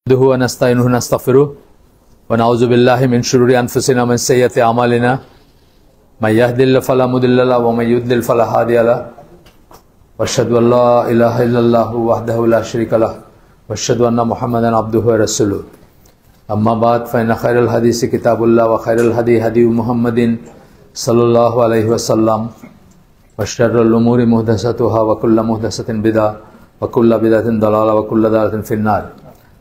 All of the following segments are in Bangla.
نحمده ونستعينه ونستغفره ونعوذ بالله من شرور أنفسنا ومن سيئات أعمالنا من يهد الله فلا مضل له ومن يضلل فلا هادي له وأشهد أن لا إله إلا الله وحده لا شريك له وأشهد أن محمدا عبده ورسوله أما بعد فإن خير الحديث كتاب الله وخير الهدي هدي محمد صلى الله عليه وسلم وشر الأمور محدثاتها وكل محدثة بدعة وكل بدعة ضلالة وكل ضلالة في النار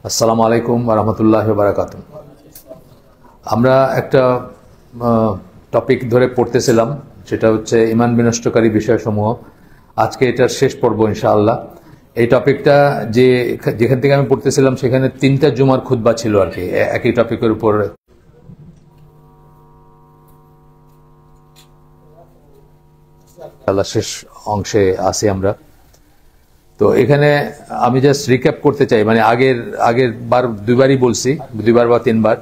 আসসালামু আলাইকুম ওয়া রাহমাতুল্লাহি ওয়া বারাকাতুহু। আমরা একটা টপিক ধরে পড়তেছিলাম, সেটা হচ্ছে ঈমান বিনষ্টকারী বিষয়সমূহ। আজকে এটার শেষ পর্ব ইনশাআল্লাহ। এই টপিকটা যেখান থেকে আমি পড়তেছিলাম সেখানে 3টা জুমার খুতবা ছিল আর কি, একই টপিকের উপর। আল্লাহ শেষ অংশে আছি আমরা। তো এখানে আমি জাস্ট রিক্যাপ করতে চাই, মানে আগের বার দুইবারই বলছি, দুইবার বা তিনবার।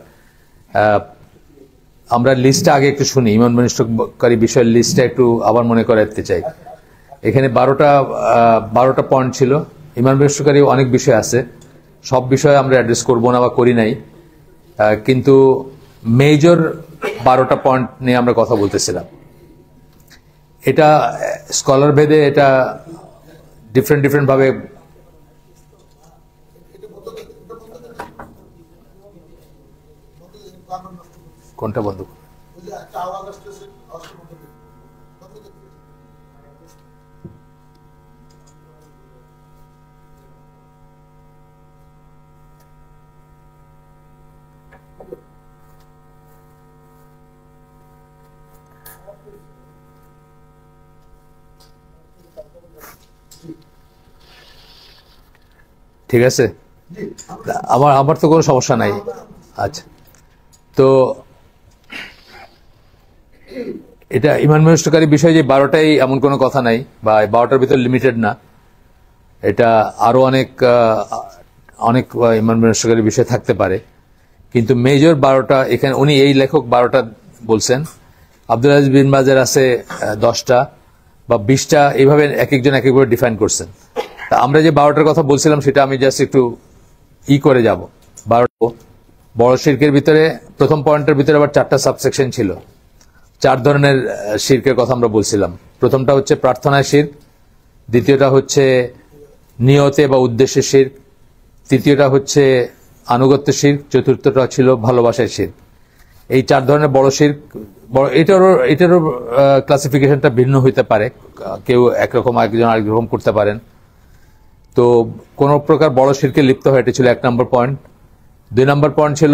আমরা লিস্টটা আগে একটু শুনি, ঈমান বিনষ্টকারী বিষয়ের লিস্টটা একটু আবার মনে করাতে চাই। এখানে 12টা পয়েন্ট ছিল। ঈমান বিনষ্টকারী অনেক বিষয় আছে, সব বিষয়ে আমরা অ্যাড্রেস করবো না বা করি নাই, কিন্তু মেজর 12টা পয়েন্ট নিয়ে আমরা কথা বলতেছিলাম। এটা স্কলার ভেদে এটা ডিফারেন্ট ভাবে কোনটা বন্ধ ঠিক আছে? আমার তো কোনো সমস্যা নাই। আচ্ছা, তো এটা ঈমান বিনষ্টকারী বিষয় যে 12টাই এমন কোনো কথা নাই, বা 12টার ভিতর লিমিটেড না। এটা আরো অনেক ঈমান বিনষ্টকারী বিষয় থাকতে পারে, কিন্তু মেজর 12টা এখানে উনি এই লেখক 12টা বলছেন। আব্দুল আজিজ বিন বাজের আছে 10টা বা 20টা, এইভাবে এক একজন এক একভাবে ডিফাইন করছেন। তা আমরা যে 12টার কথা বলছিলাম সেটা আমি জাস্ট একটু করে যাব। 12 বড় শিরকের ভিতরে প্রথম পয়েন্টের ভিতরে আবার 4টা সাবসেকশন ছিল। 4 ধরনের শিরকের কথা আমরা বলছিলাম। প্রথমটা হচ্ছে প্রার্থনায় শিরক, দ্বিতীয়টা হচ্ছে নিয়তে বা উদ্দেশ্যে শিরক, তৃতীয়টা হচ্ছে আনুগত্য শিরক, চতুর্থটা ছিল ভালোবাসায় শিরক। এই 4 ধরনের বড় শিরক। এটারও ক্লাসিফিকেশনটা ভিন্ন হইতে পারে, কেউ একরকম একজন আরেক রকম করতে পারেন। তো কোন প্রকার বড় শিরকে লিপ্ত হয়, এটা ছিল 1 নম্বর পয়েন্ট। 2 নম্বর পয়েন্ট ছিল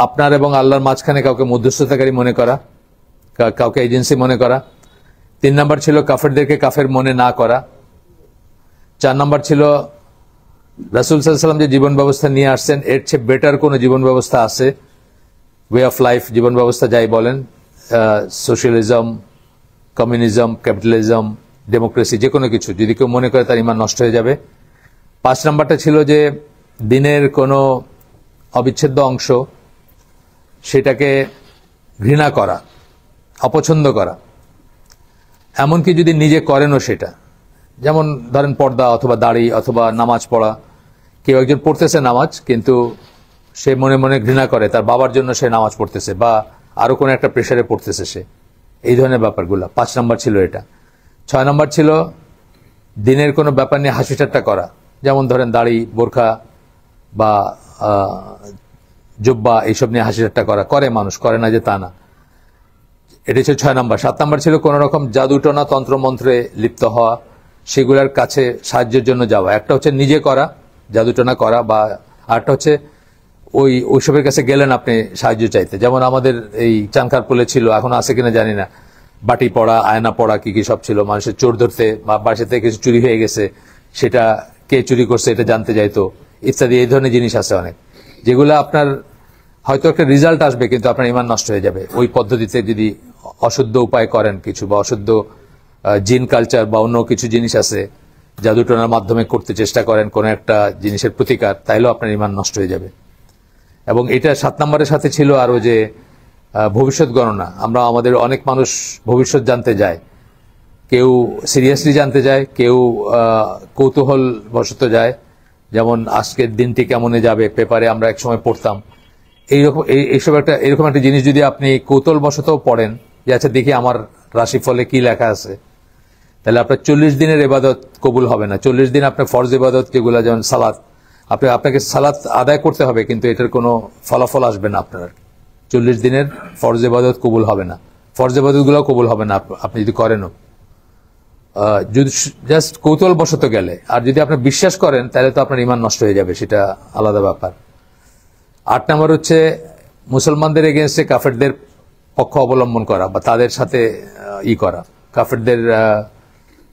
আপনার এবং আল্লাহর মাঝখানে কাউকে মধ্যস্থতাকারী মনে করা, কাউকে এজেন্সি মনে করা। 3 নম্বর ছিল কাফেরদেরকে কাফের মনে না করা। 4 নম্বর ছিল রাসূল সাল্লাল্লাহু আলাইহি ওয়াসাল্লাম যে জীবন ব্যবস্থা নিয়ে আসছেন এর চেয়ে বেটার কোন জীবন ব্যবস্থা আছে, ওয়ে অফ লাইফ, জীবন ব্যবস্থা যাই বলেন, সোশ্যালিজম, কমিউনিজম, ক্যাপিটালিজম, ডেমোক্রেসি, যে কোনো কিছু যদি কেউ মনে করে তার ঈমান নষ্ট হয়ে যাবে। 5 নম্বরটা ছিল যে দিনের কোনো অবিচ্ছেদ্য অংশ সেটাকে ঘৃণা করা, অপছন্দ করা, এমনকি যদি নিজে করেনও সেটা। যেমন ধরেন পর্দা অথবা দাড়ি অথবা নামাজ পড়া। কেউ একজন পড়তেছে নামাজ, কিন্তু সে মনে মনে ঘৃণা করে তার বাবার জন্য সে নামাজ পড়তেছে, বা আরো কোনো একটা প্রেশারে পড়তেছে সে, এই ধরনের ব্যাপারগুলো। 5 নম্বর ছিল এটা। 6 নম্বর ছিল দিনের কোনো ব্যাপার নিয়ে হাসি ঠাট্টা করা, যেমন ধরেন দাড়ি, বোরখা বা জুব্বা, এইসব নিয়ে হাসি ঠাট্টা করা। করে মানুষ, করে না যে তা না। এটা ছিল 6 নম্বর। 7 নম্বর ছিল কোন রকম জাদুটনা তন্ত্রমন্ত্রে লিপ্ত হওয়া, সেগুলোর কাছে সাহায্যের জন্য যাওয়া। একটা হচ্ছে নিজে করা, জাদুটনা করা, বা আরেকটা হচ্ছে ওইসবের কাছে গেলেন আপনি সাহায্য চাইতে। যেমন আমাদের এই চানখারপুলে ছিল, এখন আছে কিনা জানি না, বাটি পড়া, আয়না পড়া, কি কি সব ছিল। মানুষের চোর ধরতে বা বাসা থেকে কিছু চুরি হয়ে গেছে, সেটা কে চুরি করছে এটা জানতে যাইতো, ইত্যাদি। এই ধরনের জিনিস আছে অনেক, যেগুলো আপনার হয়তো একটা রেজাল্ট আসবে, কিন্তু আপনার ঈমান নষ্ট হয়ে যাবে ওই পদ্ধতিতে যদি অশুদ্ধ উপায় করেন কিছু, বা অশুদ্ধ জিন কালচার বা অন্য কিছু জিনিস আছে জাদুটনার মাধ্যমে করতে চেষ্টা করেন কোন একটা জিনিসের প্রতিকার, তাইলেও আপনার ঈমান নষ্ট হয়ে যাবে। এবং এটা 7 নম্বরের সাথে ছিল আরো যে ভবিষ্যৎ গণনা। আমরা আমাদের অনেক মানুষ ভবিষ্যৎ জানতে যায়, কেউ সিরিয়াসলি জানতে যায়, কেউ কৌতূহল বশত যায়, যেমন আজকের দিনটি কেমনে যাবে পেপারে আমরা একসময় পড়তাম, এরকম একটা জিনিস যদি আপনি কৌতূহলবশত পড়েন যে আচ্ছা দেখি আমার রাশিফলে কি লেখা আছে, তাহলে আপনার 40 দিনের ইবাদত কবুল হবে না। 40 দিন আপনার ফরজ ইবাদত যেগুলো, যেমন সালাত, আপনাকে সালাত আদায় করতে হবে, কিন্তু এটার কোনো ফলাফল আসবে না আপনার। 40 দিনের ফরজ ইবাদত কবুল হবে না, ফরজ ইবাদতগুলো কবুল হবে না আপনি যদি করেনও, যদি জাস্ট কৌতূহলবশত গেলে। আর যদি আপনি বিশ্বাস করেন তাহলে তো আপনার ঈমান নষ্ট হয়ে যাবে, সেটা আলাদা ব্যাপার। 8 নম্বর হচ্ছে মুসলমানদের এগেনস্টে কাফেরদের পক্ষ অবলম্বন করা বা তাদের সাথে করা, কাফেরদের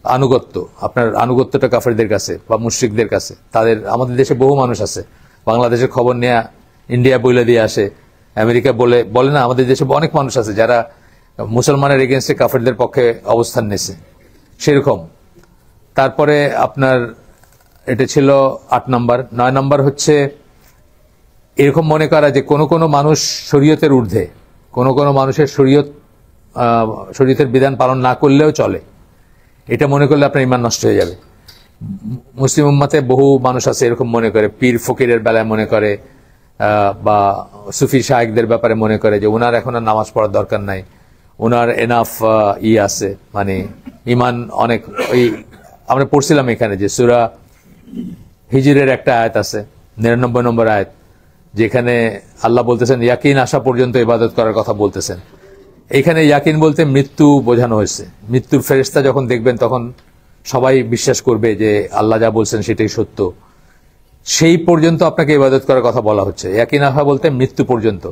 আনুগত্য, আপনার আনুগত্যটা কাফেরদের কাছে বা মুশরিকদের কাছে। আমাদের দেশে বহু মানুষ আছে, বাংলাদেশের খবর নেয়া ইন্ডিয়া বলে দিয়ে আসে, আমেরিকা বলে না, আমাদের দেশে অনেক মানুষ আছে যারা মুসলমানের এগেনস্টে কাফেরদের পক্ষে অবস্থান নিয়েছে, সেরকম। তারপরে আপনার এটা ছিল 8 নম্বর। 9 নম্বর হচ্ছে এরকম মনে করা যে কোনো মানুষ শরীয়তের ঊর্ধ্বে, কোনো মানুষের শরীয়তের বিধান পালন না করলেও চলে, এটা মনে করলে আপনার ঈমান নষ্ট হয়ে যাবে। মুসলিম উম্মতে বহু মানুষ আছে এরকম মনে করে, পীর ফকিরের বেলায় মনে করে বা সুফি শায়েখদের ব্যাপারে মনে করে যে ওনার এখন আর নামাজ পড়ার দরকার নাই, ওনার এনাফ আছে, মানে ঈমান অনেক। আমরা পড়ছিলাম এখানে যে সূরা হিজরের একটা আয়াত আছে, 99 নম্বর আয়াত, যেখানে আল্লাহ বলতেছেন ইয়াকিন আসা পর্যন্ত ইবাদত করার কথা বলতেছেন। এখানে ইয়াকিন বলতে মৃত্যু বোঝানো হয়েছে। মৃত্যুর ফেরেশতা যখন দেখবেন তখন সবাই বিশ্বাস করবে যে আল্লাহ যা বলছেন সেটাই সত্য, সেই পর্যন্ত আপনাকে ইবাদত করার কথা বলা হচ্ছে। ইয়াকিন আসা বলতে মৃত্যু পর্যন্ত।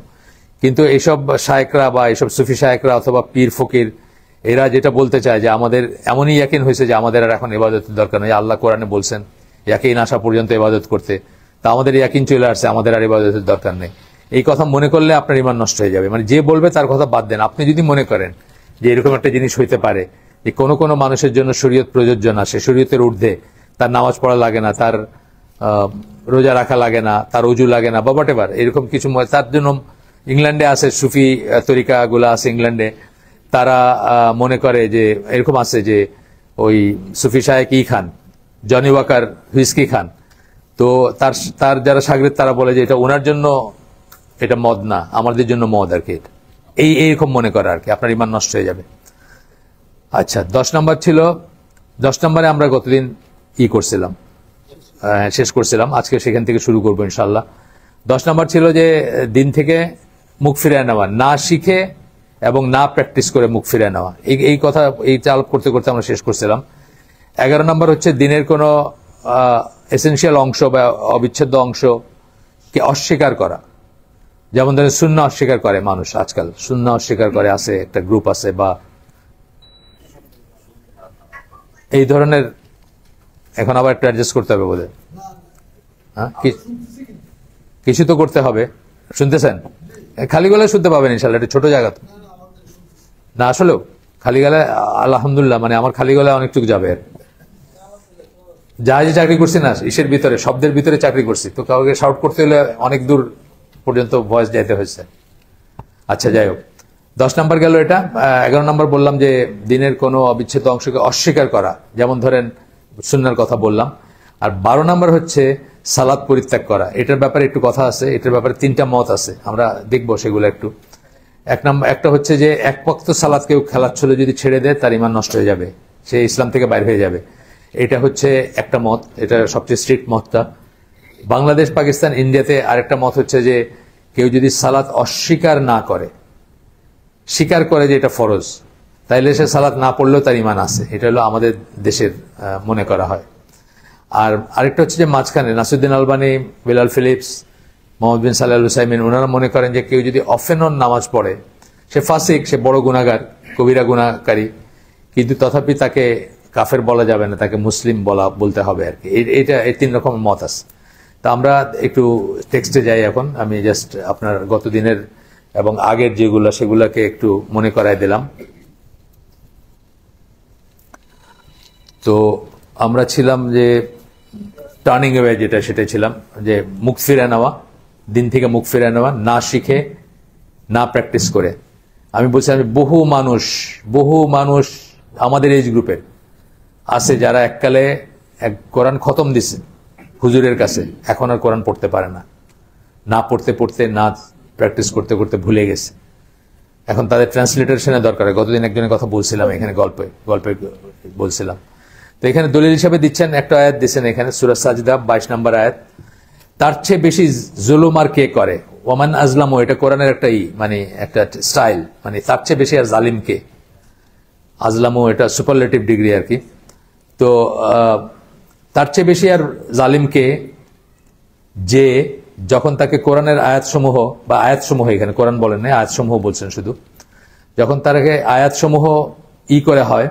কিন্তু এইসব শায়েকরা বা এইসব সুফি শায়েকরা অথবা পীর ফকির, এরা যেটা বলতে চায় যে আমাদের এমনই ইয়াকিন হয়েছে যে আমাদের আর এখন ইবাদতের দরকার নেই, আল্লাহ কোরআনে বলছেন ইয়াকিন আসা পর্যন্ত ইবাদত করতে, তা আমাদের ইয়াকিন চলে আসছে, আমাদের আর ইবাদতের দরকার নেই। এই কথা মনে করলে আপনার ঈমান নষ্ট হয়ে যাবে। মানে যে বলবে তার কথা বাদ দেন। আপনি যদি মনে করেন যে এরকম একটা জিনিস হইতে পারে যে কোনো মানুষের জন্য শরীয়ত প্রযোজ্য না, সে শরীয়তের ঊর্ধ্বে, তার নামাজ পড়া লাগে না, তার রোজা রাখা লাগে না, তার ওযু লাগে না বা হোয়াটএভার, এরকম কিছু, তার জন্য ইংল্যান্ডে আছে সুফি তরিকা গুলা আছে ইংল্যান্ডে, তারা মনে করে যে এরকম আছে যে ওই সুফি শায়েক খান, জনি ওয়াকার হুইস্কি খান, তো তার যারা শাগরিদ তারা বলে যে এটা ওনার জন্য এটা মদ না, আমাদের জন্য মদ আর কি, এইরকম মনে করে আর কি, আপনার ঈমান নষ্ট হয়ে যাবে। আচ্ছা, 10 নম্বর ছিল, 10 নম্বরে আমরা গতদিন করছিলাম, শেষ করছিলাম, আজকে সেখান থেকে শুরু করবো ইনশাল্লাহ। 10 নম্বর ছিল যে দিন থেকে মুখ ফিরিয়ে নেওয়া, না শিখে এবং না প্র্যাকটিস করে মুখ ফিরিয়ে নেওয়া, এই কথা এইটা আলাপ করতে করতে আমরা শেষ করছিলাম। 11 নম্বর হচ্ছে দিনের কোনো এসেনশিয়াল অংশ বা অবিচ্ছেদ্য অংশকে অস্বীকার করা, যেমন ধরেন সুন্নাহ অস্বীকার করে মানুষ, আজকাল সুন্নাহ অস্বীকার করে, আছে একটা গ্রুপ আছে, বা এই ধরনের। এখন আবার একটু অ্যাডজাস্ট করতে হবে বলে, হ্যাঁ কিছু তো করতে হবে। শুনতেছেন? খালি গলায় শুনতে পাবেন ইনশাল্লাহ, এটা ছোট জায়গা তো না, আসলেও খালি গলায় আলহামদুলিল্লাহ, মানে আমার খালি গলায় অনেকটুকু যাবে। জাহাজে চাকরি করছি না, ইসের ভিতরে, শব্দের ভিতরে চাকরি করছি, তো কাউকে শাউট করতে হলে অনেক দূর পর্যন্ত ভয়েস যাইতে হয়েছে। আচ্ছা, যাই হোক, 10 নম্বর গেল এটা। 11 নম্বর বললাম যে দিনের কোনো অবিচ্ছেদ্য অংশকে অস্বীকার করা, যেমন ধরেন সুন্নাহর কথা বললাম। আর 12 নম্বর হচ্ছে সালাত পরিত্যাগ করা। এটার ব্যাপারে একটু কথা আছে, এটার ব্যাপারে 3টা মত আছে, আমরা দেখবো সেগুলো একটু। একটা হচ্ছে যে এক ওয়াক্ত সালাত কেউ খেলাচ্ছলে যদি ছেড়ে দেয় তার ঈমান নষ্ট হয়ে যাবে, সে ইসলাম থেকে বাইরে হয়ে যাবে, এটা হচ্ছে একটা মত, এটা সবচেয়ে স্ট্রিক্ট মতটা। বাংলাদেশ, পাকিস্তান, ইন্ডিয়াতে আরেকটা মত হচ্ছে যে কেউ যদি সালাত অস্বীকার না করে, স্বীকার করে যে এটা ফরজ, তাইলে সে সালাত না পড়লেও তার ঈমান আছে, এটা হলো আমাদের দেশের মনে করা হয়। আর আরেকটা হচ্ছে যে মাঝখানে নাসিরউদ্দিন আলবানী, বিলাল ফিলিপস, মোহাম্মদ বিন সালেহ আল হুসাইমিন, ওনারা মনে করেন যে কেউ যদি অফেন অন নামাজ পড়ে, সে ফাসিক, সে বড় গুনাহগার, কবিরা গুনাহকারী, কিন্তু তথাপি তাকে কাফের বলা যাবে না, তাকে মুসলিম বলতে হবে আর কি। এটা 3 রকম মত আছে। তা আমরা একটু টেক্সটে যাই এখন। আমি জাস্ট আপনার গত দিনের এবং আগের যেগুলো সেগুলোকে একটু মনে করাই দিলাম। তো আমরা ছিলাম যে টার্নিং অ্যাওয়ে, যেটা সেটাই ছিলাম যে মুখ ফিরে নেওয়া, দিন থেকে মুখ ফিরে নেওয়া, না শিখে না প্র্যাকটিস করে। আমি বলছিলাম বহু মানুষ আমাদের এজ গ্রুপের আছে যারা এককালে কোরআন খতম দিছে, হুজুরের কাছে, এখন আর কোরআন পড়তে পারে না, না পড়তে পড়তে না প্র্যাকটিস করতে করতে ভুলে গেছে। এখন তাদের ট্রান্সলেটারের দরকার। গতদিন একজনের কথা বলছিলাম এখানে, গল্পে বলছিলাম। তো এখানে দলিল হিসাবে দিচ্ছেন, একটা আয়াত দিচ্ছেন এখানে সূরা সাজদা 22 নম্বর আয়াত, তার চেয়ে বেশি জুলুম আর কে করে, ওমান আজলামও, এটা কোরআনের একটা মানে একটা স্টাইল, মানে তার চেয়ে বেশি আর জালিম কে। আজলামও এটা সুপারলেটিভ ডিগ্রি আর কি। তো তার চেয়ে বেশি আর জালিমকে, যে যখন তাকে কোরআনের আয়াতসমূহ বা আয়াতসমূহ, এখানে কোরআন বলেন না, আয়াতসমূহ বলছেন শুধু, যখন তাকে আয়াতসমূহ করা হয়,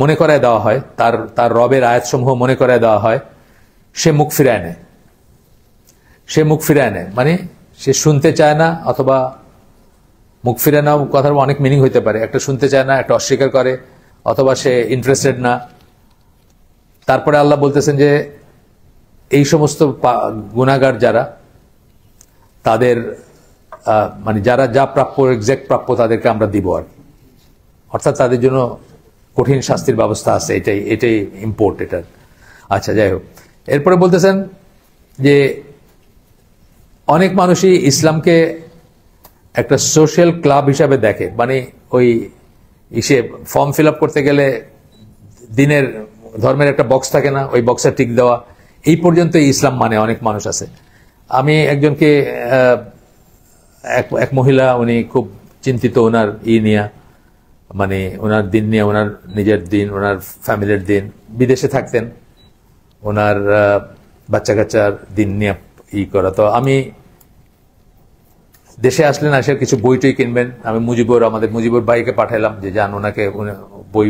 মনে করায় দেওয়া হয়, তার রবের আয়াতসমূহ মনে করায় দেওয়া হয়, সে মুখ ফিরায় নেয়। সে মুখ ফিরায় নেয় মানে সে শুনতে চায় না, অথবা মুখ ফিরে নেওয়া কথার অনেক মিনিং হইতে পারে। একটা শুনতে চায় না, একটা অস্বীকার করে, অথবা সে ইন্টারেস্টেড না। তারপরে আল্লাহ বলতেছেন যে এই সমস্ত গুনাহগার যারা, তাদের মানে যারা যা প্রাপ্য, এক্সাক্ট প্রাপ্য, তাদেরকে আমরা দিব আর, অর্থাৎ তাদের জন্য কঠিন শাস্তির ব্যবস্থা আছে। এটাই ইম্পোর্ট এটার। আচ্ছা, যাই হোক, এরপরে বলতেছেন যে অনেক মানুষই ইসলামকে একটা সোশ্যাল ক্লাব হিসাবে দেখে, মানে ওই ফর্ম ফিল আপ করতে গেলে দিনের ধর্মের একটা বক্স থাকে না, ওই বক্সে টিক দেওয়া, এই পর্যন্ত ইসলাম মানে অনেক মানুষ আছে। আমি একজনকে, এক মহিলা, উনি খুব চিন্তিত ওনার নিয়ে, মানে ওনার দিন নিয়ে, ওনার নিজের দিন, ওনার ফ্যামিলির দিন, বিদেশে থাকতেন, ওনার বাচ্চা কাচ্চার দিন নিয়ে করা। তো আমি দেশে আসলেন, আসে কিছু বই টই কিনবেন, আমি আমাদের মুজিবুর ভাইকে পাঠাইলাম যে যান, ওনাকে বই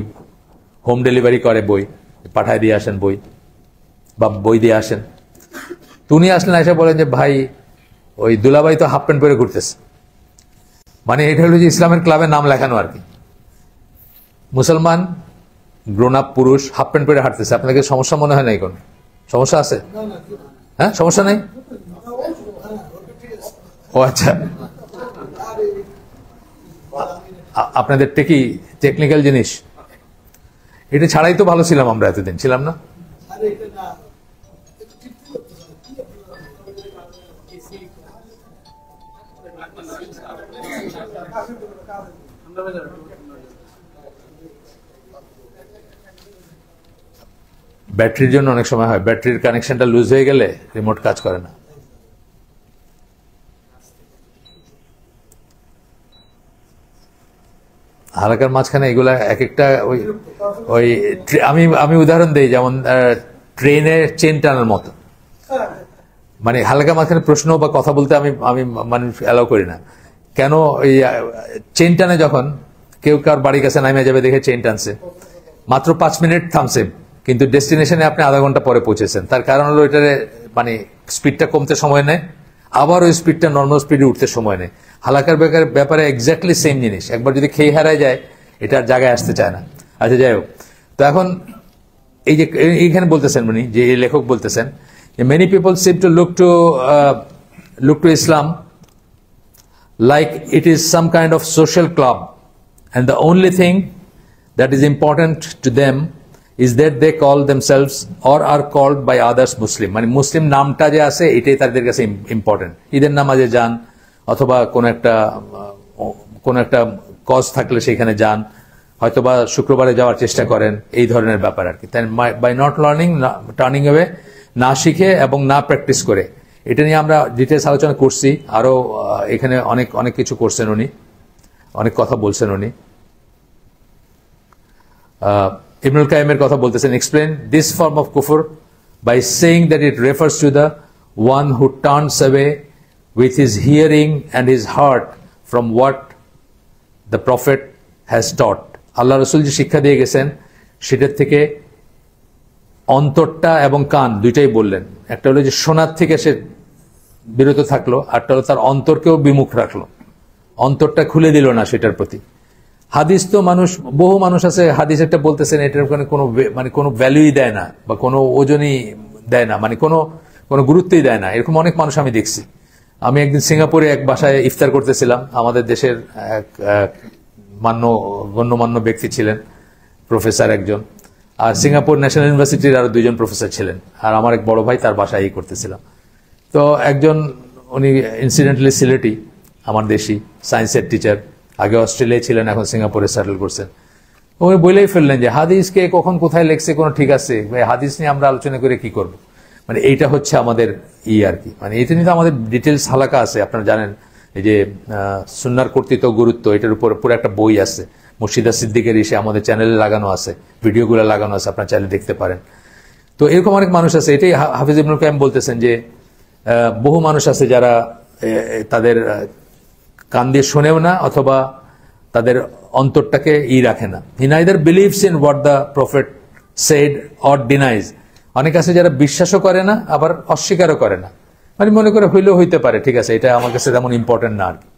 হোম ডেলিভারি করে, বই পাঠায় দিয়ে আসেন, বই দিয়ে আসেন। তো উনি আসলেন, এসে বলেন যে ভাই, ওই দুলাভাই তো হাফ প্যান্ট পরে ঘুরতেছে। মানে এটা হলো যে ইসলামের ক্লাবের নাম লেখানো আর কি। মুসলমান গ্রোন আপ পুরুষ হাফ প্যান্ট পরে হাঁটতেছে, আপনাকে সমস্যা মনে হয় নাই? কোন সমস্যা আছে? হ্যাঁ, সমস্যা নেই? ও আচ্ছা, আপনাদের টেকনিক্যাল জিনিস, এটা ছাড়াই তো ভালো ছিলাম আমরা, এতদিন ছিলাম না। ব্যাটারির জন্য অনেক সময় হয়, ব্যাটারির কানেকশনটা লুজ হয়ে গেলে রিমোট কাজ করে না। হালাকার মাঝখানে এগুলা এক একটা ওই আমি উদাহরণ দেই, যেমন ট্রেনের চেন টানার মতো। মানে হালকা মাঝখানে প্রশ্ন বা কথা বলতে আমি মানুষ অ্যালাউ করি না। কেন? ওই চেন টানে, যখন কেউ কার বাড়ির কাছে নামে যাবে, দেখে চেন টানছে, মাত্র 5 মিনিট থামছে, কিন্তু ডেস্টিনেশনে আপনি আধা ঘন্টা পরে পৌঁছেছেন। তার কারণ হলো এটারে মানে স্পিডটা কমতে সময় নেয়, আবার ওই স্পিডটা নর্মাল স্পিডে উঠতে সময় নেয়। হালাকার ব্যাপারে এক্স্যাক্টলি সেম জিনিস। একবার যদি খেয়ে হারায় যায়, এটার জায়গায় আসতে চায় না। আচ্ছা, যাই হোক, তো এখন এই যে এইখানে বলতেছেন, মানে যে লেখক বলতেছেন, many people seem to look to Islam like it is some kind of social club, and the only thing that is important to them is that they call themselves or are called by others Muslim. মানে মুসলিম নামটা যে আছে, এটাই তাদের কাছে ইম্পর্টেন্ট। ঈদের নামাজে যান, অথবা কোন একটা কজ থাকলে সেখানে যান, হয়তোবা শুক্রবারে যাওয়ার চেষ্টা করেন, এই ধরনের ব্যাপার আর কি। তাই by not learning, turning away, না শিখে এবং না প্র্যাকটিস করে। এটা নিয়ে আমরা ডিটেলস আলোচনা করছি, আরো এখানে অনেক কিছু করছেন উনি, অনেক কথা বলছেন উনি। ইবনুল কাইমের কথা বলতেছেন, explain this form of kufr by saying that it refers to the one who turns away with his hearing and his heart from what the prophet has taught. আল্লাহ রসুল যে শিক্ষা দিয়ে গেছেন, সেটার থেকে অন্তরটা এবং কান দুইটাই বললেন। একটা হলো যে শোনার থেকে সে বিরত থাকলো, আরটা হলো তার অন্তরকেও বিমুখ রাখলো, অন্তরটা খুলে দিল না সেটার প্রতি। হাদিস তো বহু মানুষ আছে, হাদিস একটা বলতেছেন, এটার কোনো ভ্যালুই দেয় না, বা কোনো ওজনই দেয় না, মানে কোনো গুরুত্বই দেয় না। এরকম অনেক মানুষ আমি দেখছি। আমি একদিন সিঙ্গাপুরে এক বাসায় ইফতার করতেছিলাম, আমাদের দেশের এক গণ্যমান্য ব্যক্তি ছিলেন, প্রফেসর একজন। আর সিঙ্গাপুর ন্যাশনাল ইউনিভার্সিটির আরো 2জন প্রফেসর ছিলেন, আর আমার এক বড় ভাই তার বাসায় করতেছিলাম। তো একজন উনি ইনসিডেন্টালি সিলেটি, আমার দেশি সায়েন্সের টিচার, আগে অস্ট্রেলিয়ায় ছিলেন, এখন সিঙ্গাপুরে সেটেল করছেন। উনি বলেই ফেললেন যে হাদিসকে কখন কোথায় লেখছে কোনো ঠিক আছে, হাদিস নিয়ে আমরা আলোচনা করে কি করব। মানে এইটা হচ্ছে আমাদের আর কি, মানে এটা নিয়ে তো আমাদের ডিটেলস হালাকা আছে, আপনারা জানেন। এই যে সুন্নাহর কর্তৃত্ব গুরুত্ব, এটার উপর পুরো একটা বই আছে, মুর্শিদা সিদ্দিকের এসে আমাদের চ্যানেলে লাগানো আছে, ভিডিওগুলো লাগানো আছে, আপনারা চাইলে দেখতে পারেন। তো এরকম অনেক মানুষ আছে, এটাই হাফিজ ইবনুল কাইয়্যিম বলতেছেন যে বহু মানুষ আছে যারা তাদের কান দিয়ে শোনেও না, অথবা তাদের অন্তরটাকে রাখে না। He neither believes in what the prophet said or denies. অনেক আছে যারা বিশ্বাসও করে না, আবার অস্বীকারও করে না, মানে মনে করে হইলেও হইতে পারে, ঠিক আছে, এটা আমার কাছে তেমন ইম্পর্টেন্ট না আর কি।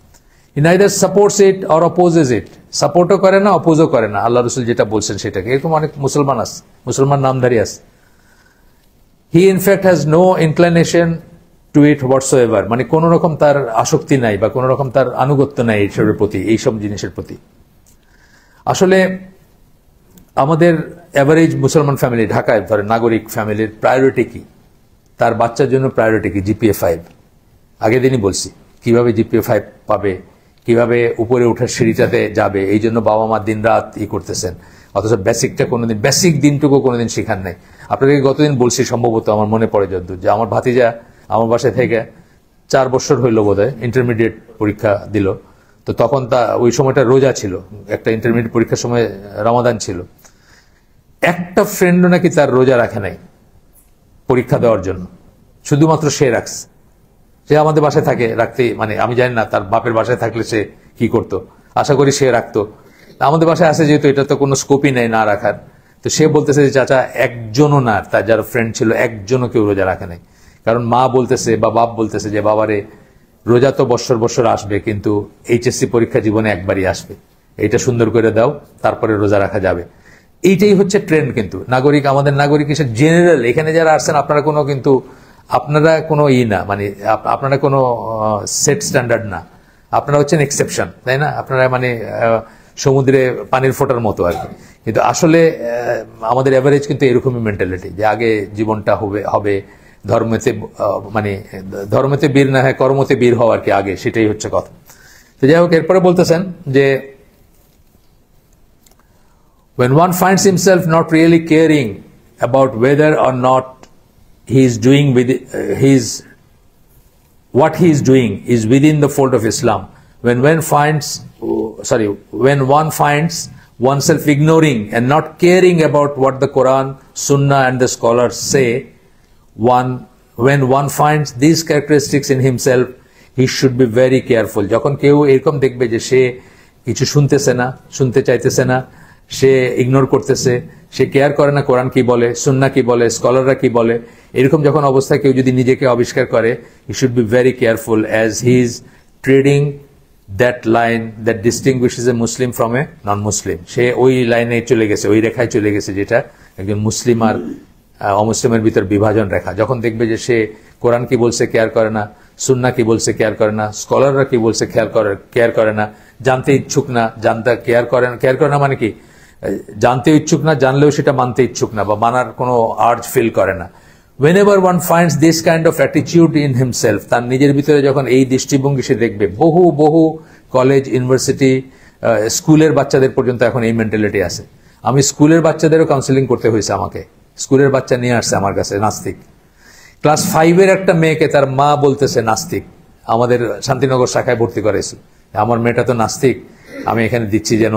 He neither supports it or opposes it. সাপোর্টও করে না, অপোজও করে না, আল্লাহ রসুল যেটা বলছেন সেটাকে। এরকম অনেক মুসলমান আছে, মুসলমান নামধারী আছে। He in fact has no inclination to it whatsoever, মানে কোন রকম তার আসক্তি নাই বা কোন রকম তার আনুগত্য নাই এইসবের প্রতি, এইসব জিনিসের প্রতি। আসলে আমাদের অ্যাভারেজ মুসলমান ফ্যামিলি, ঢাকায় ধরেন নাগরিক ফ্যামিলির প্রায়োরিটি কি, তার বাচ্চার জন্য প্রায়োরিটি কি? জিপিএ 5। আগের দিনই বলছি কিভাবে জিপিএ 5 পাবে, কিভাবে উপরে ওঠার সিঁড়িটাতে যাবে, এই জন্য বাবা মা দিন রাত করতেছেন, অথচ বেসিকটা কোনোদিন, বেসিক দিনটুকু কোনোদিন শেখার নাই। আপনাদেরকে গতদিন বলছি, সম্ভবত আমার মনে পড়ে যদ্দূর, যে আমার ভাতিজা আমার বাসায় থেকে 4 বছর হইল বোধহয়, ইন্টারমিডিয়েট পরীক্ষা দিল। তো তখন ওই সময়টা রোজা ছিল, একটা ইন্টারমিডিয়েট পরীক্ষার সময় রমাদান ছিল। একটা ফ্রেন্ডও নাকি তার রোজা রাখে নাই পরীক্ষা দেওয়ার জন্য, শুধুমাত্র সে রাখছে। সে আমাদের বাসায় থাকে, রাখতে, মানে আমি জানি না তার বাপের বাসায় থাকলে সে কি করতো, আশা করি সে রাখতো। আমাদের বাসায় আসে যেহেতু, এটা তো কোনো স্কোপই নেই না রাখার। তো সে বলতেছে যে চাচা, একজনও না, তার যারা ফ্রেন্ড ছিল একজনও কেউ রোজা রাখে নাই। কারণ মা বলতেছে বা বাপ বলতেছে যে বাবারে, রোজা তো বৎসর বৎসর আসবে, কিন্তু এইচএসসি পরীক্ষা জীবনে একবারই আসবে, এইটা সুন্দর করে দাও, তারপরে রোজা রাখা যাবে। এইটাই হচ্ছে ট্রেন্ড। কিন্তু নাগরিক, আমাদের নাগরিক হিসেবে জেনারেল, এখানে যারা আসছেন আপনারা কোনো, কিন্তু আপনারা কোনো না, মানে আপনারা কোনো সেট স্ট্যান্ডার্ড না, আপনারা হচ্ছেন এক্সেপশন, তাই না? আপনারা মানে সমুদ্রে পানির ফোঁটার মতো আর কি। কিন্তু আসলে আমাদের এভারেজ কিন্তু এরকমই মেন্টালিটি, যে আগে জীবনটা হবে ধর্মেতে, মানে ধর্মেতে বীর না হয় কর্মতে বীর হওয়া আর কি আগে, সেটাই হচ্ছে কথা। তো যাই হোক, এরপরে বলতেছেন যে when one finds himself not really caring about whether or not he is doing with what he is doing is within the fold of Islam, when one finds oneself ignoring and not caring about what the Quran, Sunnah and the scholars say, when one finds these characteristics in himself, he should be very careful. যখন কেউ এরকম দেখবে যে সে কিছু শুনতেছে না, শুনতে চাইতেছে না, সে ইগনোর করতেছে, সে কেয়ার করে না কোরআন কি বলে, সুন্নাহ কি বলে, স্কলাররা কি বলে, এরকম যখন অবস্থায় কেউ যদি নিজেকে আবিষ্কার করে, he should be very careful as he is treading that line that distinguishes a Muslim from a non-Muslim. সে ওই লাইনে চলে গেছে, ওই রেখায় চলে গেছে, যেটা একজন মুসলিম আর অমুসলিমের ভিতর বিভাজন রেখা। যখন দেখবে যে সে কোরআন কি বলছে কেয়ার করে না, সুন্নাহ কি বলছে কেয়ার করে না, স্কলাররা কি বলছে কেয়ার করে না, জানতে ইচ্ছুক না, জানতে কেয়ার করে না মানে কি, জানতে ইচ্ছুক না, জানলেও সেটা মানতে ইচ্ছুক না বা মানার কোনো আর্জ ফিল করে না। whenever one finds this kind of attitude in himself, তার নিজের ভিতরে যখন এই দৃষ্টিভঙ্গি সে দেখবে, বহু কলেজ, ইউনিভার্সিটি, স্কুলের বাচ্চাদের পর্যন্ত এখন এই মেন্টালিটি আছে। আমি স্কুলের বাচ্চাদেরও কাউন্সিলিং করতে হয়েছে আমাকে, স্কুলের বাচ্চা নিয়ে আসছে আমার কাছে নাস্তিক। ক্লাস 5-এর একটা মেয়েকে তার মা বলতেছে নাস্তিক, আমাদের শান্তিনগর শাখায় ভর্তি করেছি, আমার মেয়েটা তো নাস্তিক, আমি এখানে দিচ্ছি যেন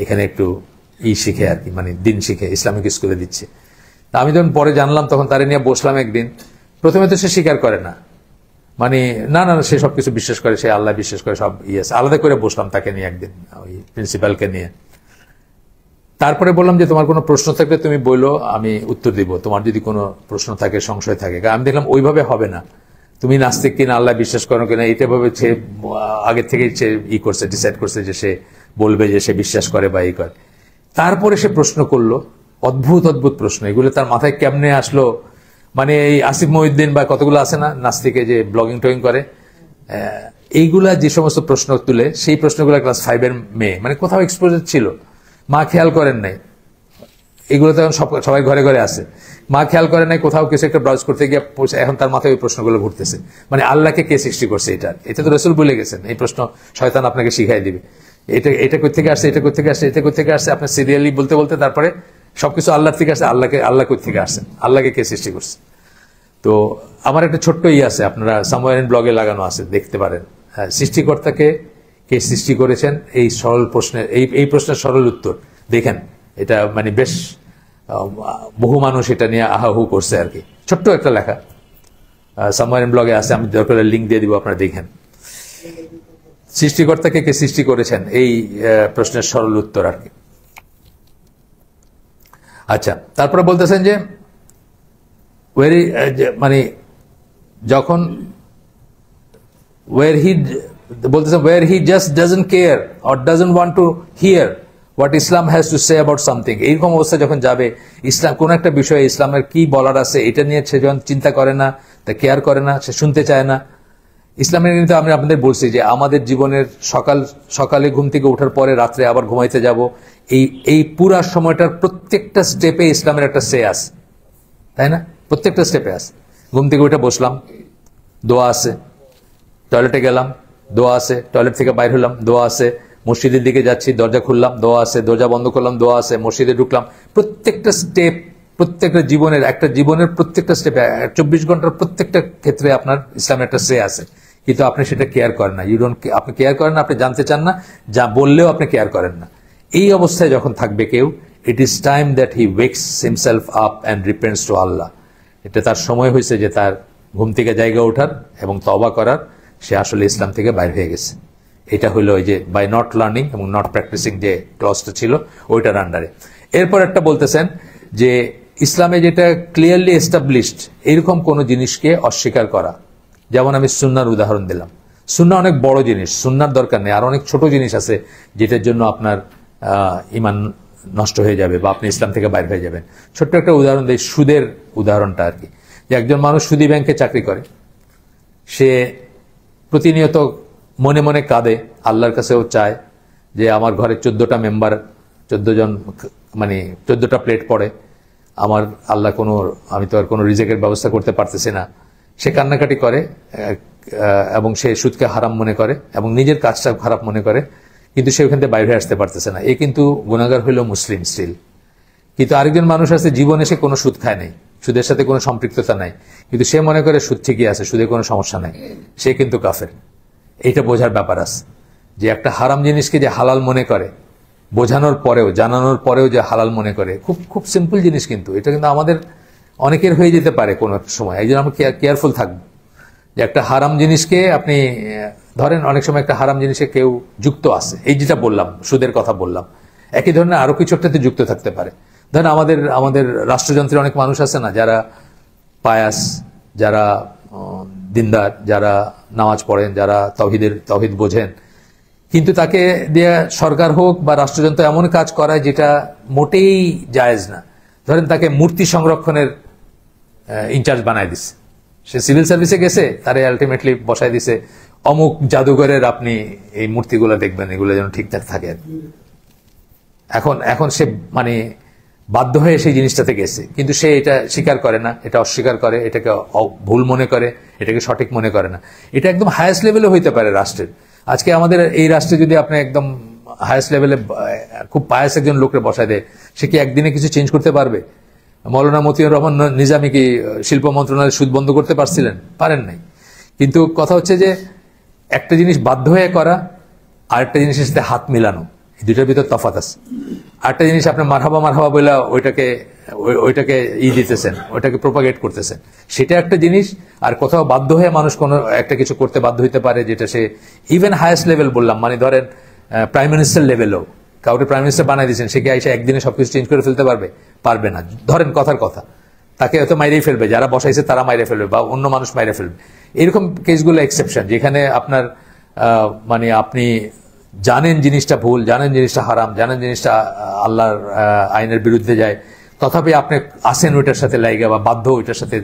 এখানে একটু শিখে আর কি, মানে দিন শিখে, ইসলামিক স্কুলে দিচ্ছে। তা আমি যখন পরে জানলাম, তখন তারে নিয়ে বসলাম একদিন। প্রথমে তো সে স্বীকার করে না, মানে না, সে সবকিছু বিশ্বাস করে, সে আল্লাহ বিশ্বাস করে, সব আছে। আলাদা করে বসলাম তাকে নিয়ে একদিন, ওই প্রিন্সিপালকে নিয়ে। তারপরে বললাম যে তোমার কোনো প্রশ্ন থাকলে তুমি বলো, আমি উত্তর দিব, তোমার যদি কোনো প্রশ্ন থাকে, সংশয় থাকে। আমি দেখলাম ওইভাবে হবে না, তুমি নাস্তিক কিনা, আল্লাহ বিশ্বাস করো কিনা, এটা ভাবে সে আগের থেকে করছে, ডিসাইড করছে যে সে বলবে যে সে বিশ্বাস করে বা করে। তারপরে সে প্রশ্ন করলো, অদ্ভুত প্রশ্ন, এগুলো তার মাথায় কেমনে আসলো, মানে এই আসিফ মহিউদ্দিন বা কতগুলো আছে না নাস্তিকে যে ব্লগিং টগিং করে, এইগুলা যে সমস্ত প্রশ্ন তুলে, সেই প্রশ্নগুলো ক্লাস 5-এর মেয়ে, মানে কোথাও এক্সপোজার ছিল, মা খেয়াল করেন নাই। এগুলো তো এখন সবাই ঘরে ঘরে আছে। মা খেয়াল করে নাই, কোথাও কিছু একটা ব্রাউজ করতে গিয়ে এখন তার মাথায় ওই প্রশ্নগুলো ঘুরতেছে, মানে আল্লাহকে কে সৃষ্টি করছে, এটা তো রসুল বলে গেছেন, এই প্রশ্ন শয়তান আপনাকে শিখাই দিবে, এটা কই থেকে আসছে, এটা কই থেকে আসছে, এটা কই থেকে আসছে, আপনার সিরিয়ালি বলতে বলতে তারপরে সবকিছু আল্লাহর থেকে আসছে, আল্লাহ কই থেকে আসছেন, আল্লাহকে কে সৃষ্টি করছে। তো আমার একটা ছোট্ট আছে, আপনারা সামওয়্যার ইন ব্লগে লাগানো আছে, দেখতে পারেন। সৃষ্টিকর্তাকে কে সৃষ্টি করেছেন, এই সরল প্রশ্নের এই প্রশ্নের সরল উত্তর দেখেন। এটা মানে বেশ বহু মানুষ এটা নিয়ে আহাহু করছে আর কি। ছোট্ট একটা লেখা সামওয়্যার ইন ব্লগে আছে, আমি দরকার লিঙ্ক দিয়ে দিব, আপনারা দেখেন। সৃষ্টিকর্তাকে কে সৃষ্টি করেছেন, এই প্রশ্নের সরল উত্তর আর কি। আচ্ছা, তারপরে বলতেছেন যে মানে যখন where he just doesn't care or doesn't want to hear what Islam has to say about something, এইরকম অবস্থা যখন যাবে, ইসলাম কোন একটা বিষয়ে ইসলামের কি বলার আছে এটা নিয়ে সে যখন চিন্তা করে না, তা কেয়ার করে না, সে শুনতে চায় না। ইসলামের কিন্তু আমি আপনাদের বলছি যে আমাদের জীবনের সকালে ঘুম থেকে ওঠার পরে রাত্রে আবার ঘুমাইতে যাব, এই পুরা সময়টার প্রত্যেকটা স্টেপে ইসলামের একটা সে আছে, তাই না? প্রত্যেকটা স্টেপে আছে। ঘুম থেকে উঠে বসলাম, দোয়া আছে, টয়লেটে গেলাম, দোয়া আছে, টয়লেট থেকে বাইর হলাম, দোয়া আছে, মসজিদের দিকে যাচ্ছি, দরজা খুললাম, দোয়া আছে, দরজা বন্ধ করলাম, দোয়া আছে, মসজিদে ঢুকলাম, প্রত্যেকটা স্টেপ, প্রত্যেকটা জীবনের প্রত্যেকটা স্টেপে 24 ঘন্টার প্রত্যেকটা ক্ষেত্রে আপনার ইসলামের একটা সে আছে, কিন্তু আপনি সেটা কেয়ার করেন না। আপনি কেয়ার করেন না, আপনি জানতে চান না, যা বললেও আপনি কেয়ার করেন না। এই অবস্থায় যখন থাকবে কেউ, it is time that he wakes himself up and repents to Allah. এটা তার সময় হয়েছে যে তার ঘুম থেকে জায়গা ওঠার এবং তওবা করার, সে আসলে ইসলাম থেকে বাইর হয়ে গেছে। এটা হলো ওই যে বাই নট লার্নিং এবং নট প্র্যাকটিসিং যে ক্লজটা ছিল ওইটার আন্ডারে। এরপর একটা বলতেছেন যে ইসলামে যেটা ক্লিয়ারলি এস্টাবলিশড এরকম কোনো জিনিসকে অস্বীকার করা, যেমন আমি সুন্নার উদাহরণ দিলাম। সুন্না অনেক বড় জিনিস, সুন্নার দরকার নেই, আর অনেক ছোট জিনিস আছে যেটার জন্য আপনার ইমান নষ্ট হয়ে যাবে বা আপনি ইসলাম থেকে বাইর হয়ে যাবেন। ছোট্ট একটা উদাহরণ দিই, সুদের উদাহরণটা আর কি। যে একজন মানুষ সুদী ব্যাংকে চাকরি করে, সে প্রতিনিয়ত মনে মনে কাঁদে, আল্লাহর কাছেও চায় যে আমার ঘরে 14টা মেম্বার, 14 জন, মানে 14টা প্লেট পড়ে, আমার আল্লাহ আমি তো আর কোনো রিজেকের ব্যবস্থা করতে পারতেছি না। সে কান্নাকাটি করে এবং সে সুদকে হারাম মনে করে এবং নিজের কাজটা খারাপ মনে করে, কিন্তু সে ওখান থেকে বাইরে আসতে পারতেছে না। এ কিন্তু গুনাহগার হইল মুসলিম স্টিল। কিন্তু আরেকজন মানুষ আছে, জীবনে সে কোনো সুদ খায় নাই, সুদের সাথে কোনো সম্পৃক্ততা নাই, কিন্তু সে মনে করে সুদ ঠিকই আছে, সুদে কোনো সমস্যা নাই, সে কিন্তু কাফের। এইটা বোঝার ব্যাপার আছে যে একটা হারাম জিনিসকে যে হালাল মনে করে, বোঝানোর পরেও, জানানোর পরেও যে হালাল মনে করে, খুব খুব সিম্পল জিনিস, কিন্তু এটা কিন্তু আমাদের অনেকের হয়ে যেতে পারে কোনো একটা সময়। এই জন্য আমরা কেয়ারফুল থাকবো যে একটা হারাম জিনিসকে আপনি ধরেন, অনেক সময় একটা হারাম জিনিসে কেউ যুক্ত আছে, এই যেটা বললাম, সুদের কথা বললাম, একই ধরনের আরো কিছু একটাতে যুক্ত থাকতে পারে। ধরেন আমাদের রাষ্ট্রযন্ত্রের অনেক মানুষ আছে না, যারা পায়াস, যারা দিনদার, যারা নামাজ পড়েন, যারা তৌহিদ বোঝেন, কিন্তু তাকে দিয়ে সরকার হোক বা রাষ্ট্রযন্ত্র এমন কাজ করায় যেটা মোটেই জায়েজ না। ধরেন তাকে মূর্তি সংরক্ষণের ইনচার্জ বানায় দিছে, সে সিভিল সার্ভিসে গেছে, তারে আলটিমেটলি বসায় দিছে অমুক জাদুঘরের আপনি এই মূর্তিগুলো দেখবেন, এগুলো যেন ঠিকঠাক থাকে। এখন সে মানে বাধ্য হয়ে সেই জিনিসটাতে গেছে, কিন্তু সে এটা স্বীকার করে না, এটা অস্বীকার করে, এটাকে ভুল মনে করে, এটাকে সঠিক মনে করে না। এটা একদম হায়েস্ট লেভেলে হইতে পারে রাষ্ট্রের। আজকে আমাদের এই রাষ্ট্রে যদি আপনি একদম হায়েস্ট লেভেলে খুব পায়াস একজন লোককে বসায় দেয়, সে কি একদিনে কিছু চেঞ্জ করতে পারবে? মৌলানা মতিউর রহমান নিজামী কি শিল্প মন্ত্রণালয় সুদ বন্ধ করতে পারছিলেন? পারেন নাই। কিন্তু কথা হচ্ছে যে একটা জিনিস বাধ্য হয়ে করা, আরেকটা জিনিসের সাথে হাত মিলানো, এই দুইটার ভিতর তফাৎ আছে। আরেকটা জিনিস আপনি মারহাবা বলে ওইটাকে দিতেছেন, ওইটাকে প্রোপাগেট করতেছেন, সেটা একটা জিনিস। আর কোথাও বাধ্য হয়ে মানুষ কোনো একটা কিছু করতে বাধ্য হইতে পারে, যেটা সে ইভেন হায়েস্ট লেভেল বললাম, মানে ধরেন প্রাইম মিনিস্টার লেভেলও কাউকে প্রাইম মিনিস্টার বানাই দিয়েছেন, সে কি এসে একদিনে সবকিছু চেঞ্জ করে ফেলতে পারবে না। ধরেন কথার কথা, তাকে হয়তো মাইরেই ফেলবে, যারা বসাইছে তারা মাইরে ফেলবে বা অন্য মানুষ মাইরে ফেলবে। এরকম কেসগুলো এক্সেপশন, যেখানে আপনার মানে আপনি জানেন জিনিসটা ভুল, জানেন জিনিসটা হারাম, জানেন জিনিসটা আল্লাহর আইনের বিরুদ্ধে যায়, তথাপি আপনি আসেন ওইটার সাথে লাইগা বা বাধ্য ওইটার সাথে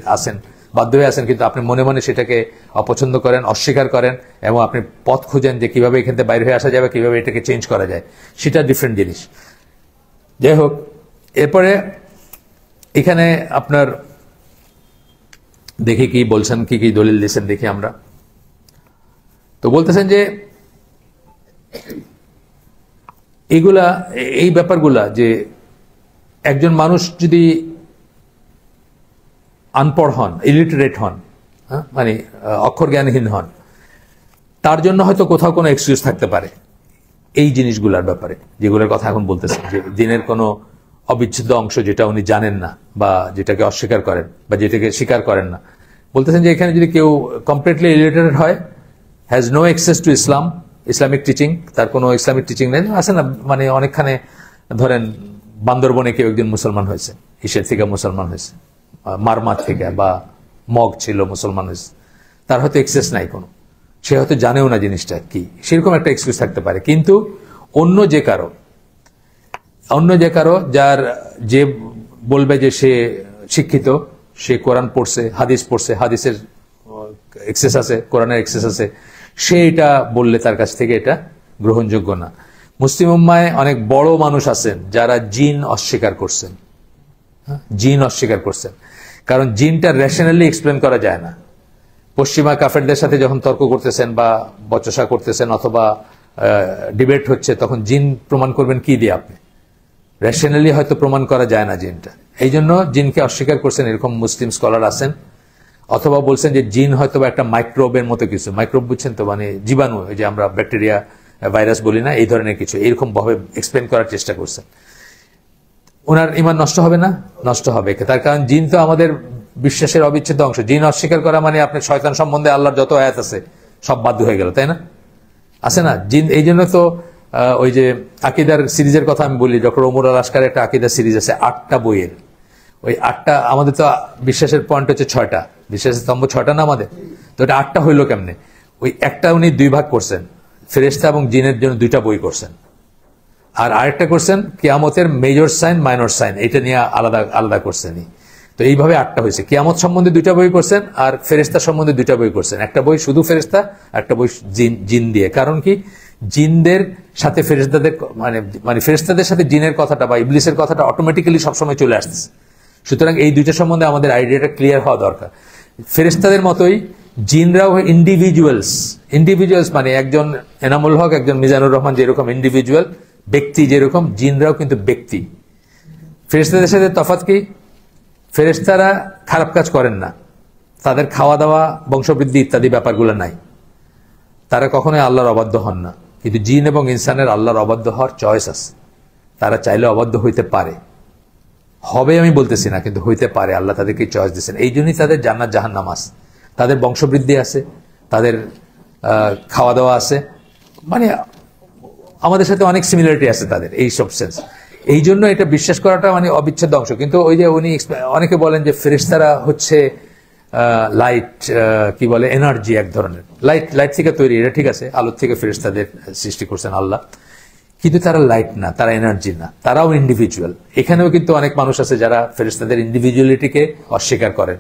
বাধ্য হয়ে আসেন, কিন্তু আপনি মনে মনে সেটাকে অপছন্দ করেন, অস্বীকার করেন এবং আপনি পথ খুঁজেন যে কিভাবে এখান থেকে বাইরে হয়ে আসা যাবে, কিভাবে এটাকে চেঞ্জ করা যায়, সেটা ডিফারেন্ট জিনিস। যাই হোক, এরপরে এখানে আপনার দেখি কি বলছেন, কি কি দলিল দিয়েছেন দেখি আমরা। তো বলতেছেন যে এইগুলা, এই ব্যাপারগুলা, যে একজন মানুষ যদি আনপড় হন, ইলিটারেট হন, মানে অক্ষর জ্ঞানহীন হন, তার জন্য হয়তো কোথাও কোনো এক্সকিউজ থাকতে পারে এই জিনিসগুলোর ব্যাপারে, যেগুলোর কথা এখন বলতেছেন, যে দিনের কোনো অবিচ্ছেদ্য অংশ যেটা উনি জানেন না, বা যেটাকে অস্বীকার করেন, বা যেটাকে স্বীকার করেন না। বলতেছেন যে এখানে যদি কেউ কমপ্লিটলি ইলিটারেট হয়, has no access to Islam, Islamic teaching, তার কোনো ইসলামিক টিচিং নেই, আছে না, মানে অনেকখানে ধরেন বান্দরবনে কেউ একজন মুসলমান হয়েছে, ইসের থেকে মুসলমান হয়েছে, মারমার থেকে বা মগ ছিল মুসলমান হয়েছে, তার হয়তো এক্সেস নাই কোনো, সে হয়তো জানেও না জিনিসটা কি, সেরকম একটা এক্সকিউজ থাকতে পারে। কিন্তু অন্য যে কারো যার, যে বলবে যে সে শিক্ষিত, সে কোরআন পড়ছে, হাদিস পড়ছে, হাদিসের এক্সেস আছে, কোরআনের এক্সেস আছে, সে এটা বললে তার কাছ থেকে এটা গ্রহণযোগ্য না। মুসলিম উম্মায় অনেক বড় মানুষ আছেন যারা জিন অস্বীকার করছেন, জিন অস্বীকার করছেন, কারণ জিনটা রেশনালি এক্সপ্লেন করা যায় না। পশ্চিমা কাফেরদের সাথে যখন তর্ক করতেছেন বা বচসা করতেছেন অথবা ডিবেট হচ্ছে, তখন জিন প্রমাণ করবেন কি দিয়ে? আপনি রেশনালি হয়তো প্রমাণ করা যায় না জিনটা, এই জন্য জিনকে অস্বীকার করছেন এরকম মুসলিম স্কলার আছেন। অথবা বলছেন যে জিন হয়তো বা একটা মাইক্রোবের মতো কিছু, মাইক্রোব বুঝছেন তো, মানে জীবাণু, এই যে আমরা ব্যাকটেরিয়া ভাইরাস বলি না, এই ধরনের কিছু, এরকম ভাবে এক্সপ্লেন করার চেষ্টা করছেন। ওনার ইমান নষ্ট হবে না? নষ্ট হবে। তার কারণ জিন তো আমাদের বিশ্বাসের অবিচ্ছেদ্য অংশ। জিন অস্বীকার করা মানে আপনার শয়তান সম্বন্ধে আল্লাহর যত আয়াত আছে সব বাধ্য হয়ে গেল, তাই না? আছে না জিন? এই জন্য তো ওই যে আকিদার সিরিজের কথা আমি বলি, ডক্টর ওমর আল আশকারের একটা আকিদার সিরিজ আছে 8টা বইয়ের। ওই 8টা, আমাদের তো বিশ্বাসের পয়েন্ট হচ্ছে 6টা, বিশ্বাসের স্তম্ভ 6টা না আমাদের, তো এটা 8টা হইলো কেমনে? ওই একটা উনি 2 ভাগ করছেন, ফেরেশতা এবং জিনের জন্য 2টা বই করছেন, আর আরেকটা করছেন কিয়ামতের মেজর সাইন মাইনর সাইন, এটা নিয়ে আলাদা আলাদা করছেন। তো এইভাবে 8টা হয়েছে। কিয়ামত সম্বন্ধে 2টা বই করছেন, আর ফেরেশতা সম্বন্ধে 2টা বই করছেন। একটা বই শুধু ফেরেশতা, একটা বই জিন দিয়ে। কারণ কি? জিনদের সাথে ফেরেশতাদের, মানে ফেরেশতাদের সাথে জিনের কথাটা বা ইবলিসের কথাটা অটোমেটিক্যালি সবসময় চলে আসতেছে। সুতরাং এই 2টা সম্বন্ধে আমাদের আইডিয়াটা ক্লিয়ার হওয়া দরকার। ফেরেশতাদের মতোই জিনরাও ইন্ডিভিজুয়ালস, মানে একজন এনামুল হক, একজন মিজানুর রহমান যেরকম ইন্ডিভিজুয়াল ব্যক্তি, যেরকম জিনরাও কিন্তু ব্যক্তি। ফেরেশতাদের সাথে তফাৎ কি? ফেরেশতারা খারাপ কাজ করেন না, তাদের খাওয়া দাওয়া, বংশবৃদ্ধি ইত্যাদি ব্যাপারগুলো নাই, তারা কখনোই আল্লাহর অবাধ্য হন না। কিন্তু জিন এবং ইনসানের আল্লাহর অবাধ্য হওয়ার চয়েস আছে, তারা চাইলে অবাধ্য হইতে পারে, হবে আমি বলতেছি না, কিন্তু হইতে পারে। আল্লাহ তাদেরকে চয়েস দিচ্ছেন, এই জন্যই তাদের জান্নাত জাহান্নাম আছে, তাদের বংশবৃদ্ধি আছে, তাদের খাওয়া দাওয়া আছে, মানে আমাদের সাথে অনেক সিমিলারিটি আছে তাদের এই সব সেন্স। এই জন্য এটা বিশ্বাস করাটা মানে অবিচ্ছেদ্য অংশ। কিন্তু ওই যে উনি অনেকে বলেন যে ফেরেশতারা হচ্ছে লাইট, কি বলে, এনার্জি, এক ধরনের লাইট থেকে তৈরি, এটা ঠিক আছে, আলোর থেকে ফেরেশতাদের সৃষ্টি করছেন আল্লাহ, কিন্তু তারা লাইট না, তারা এনার্জি না, তারাও ইন্ডিভিজুয়াল। এখানেও কিন্তু অনেক মানুষ আছে যারা ফেরেশতাদের ইন্ডিভিজুয়ালিটিকে অস্বীকার করেন।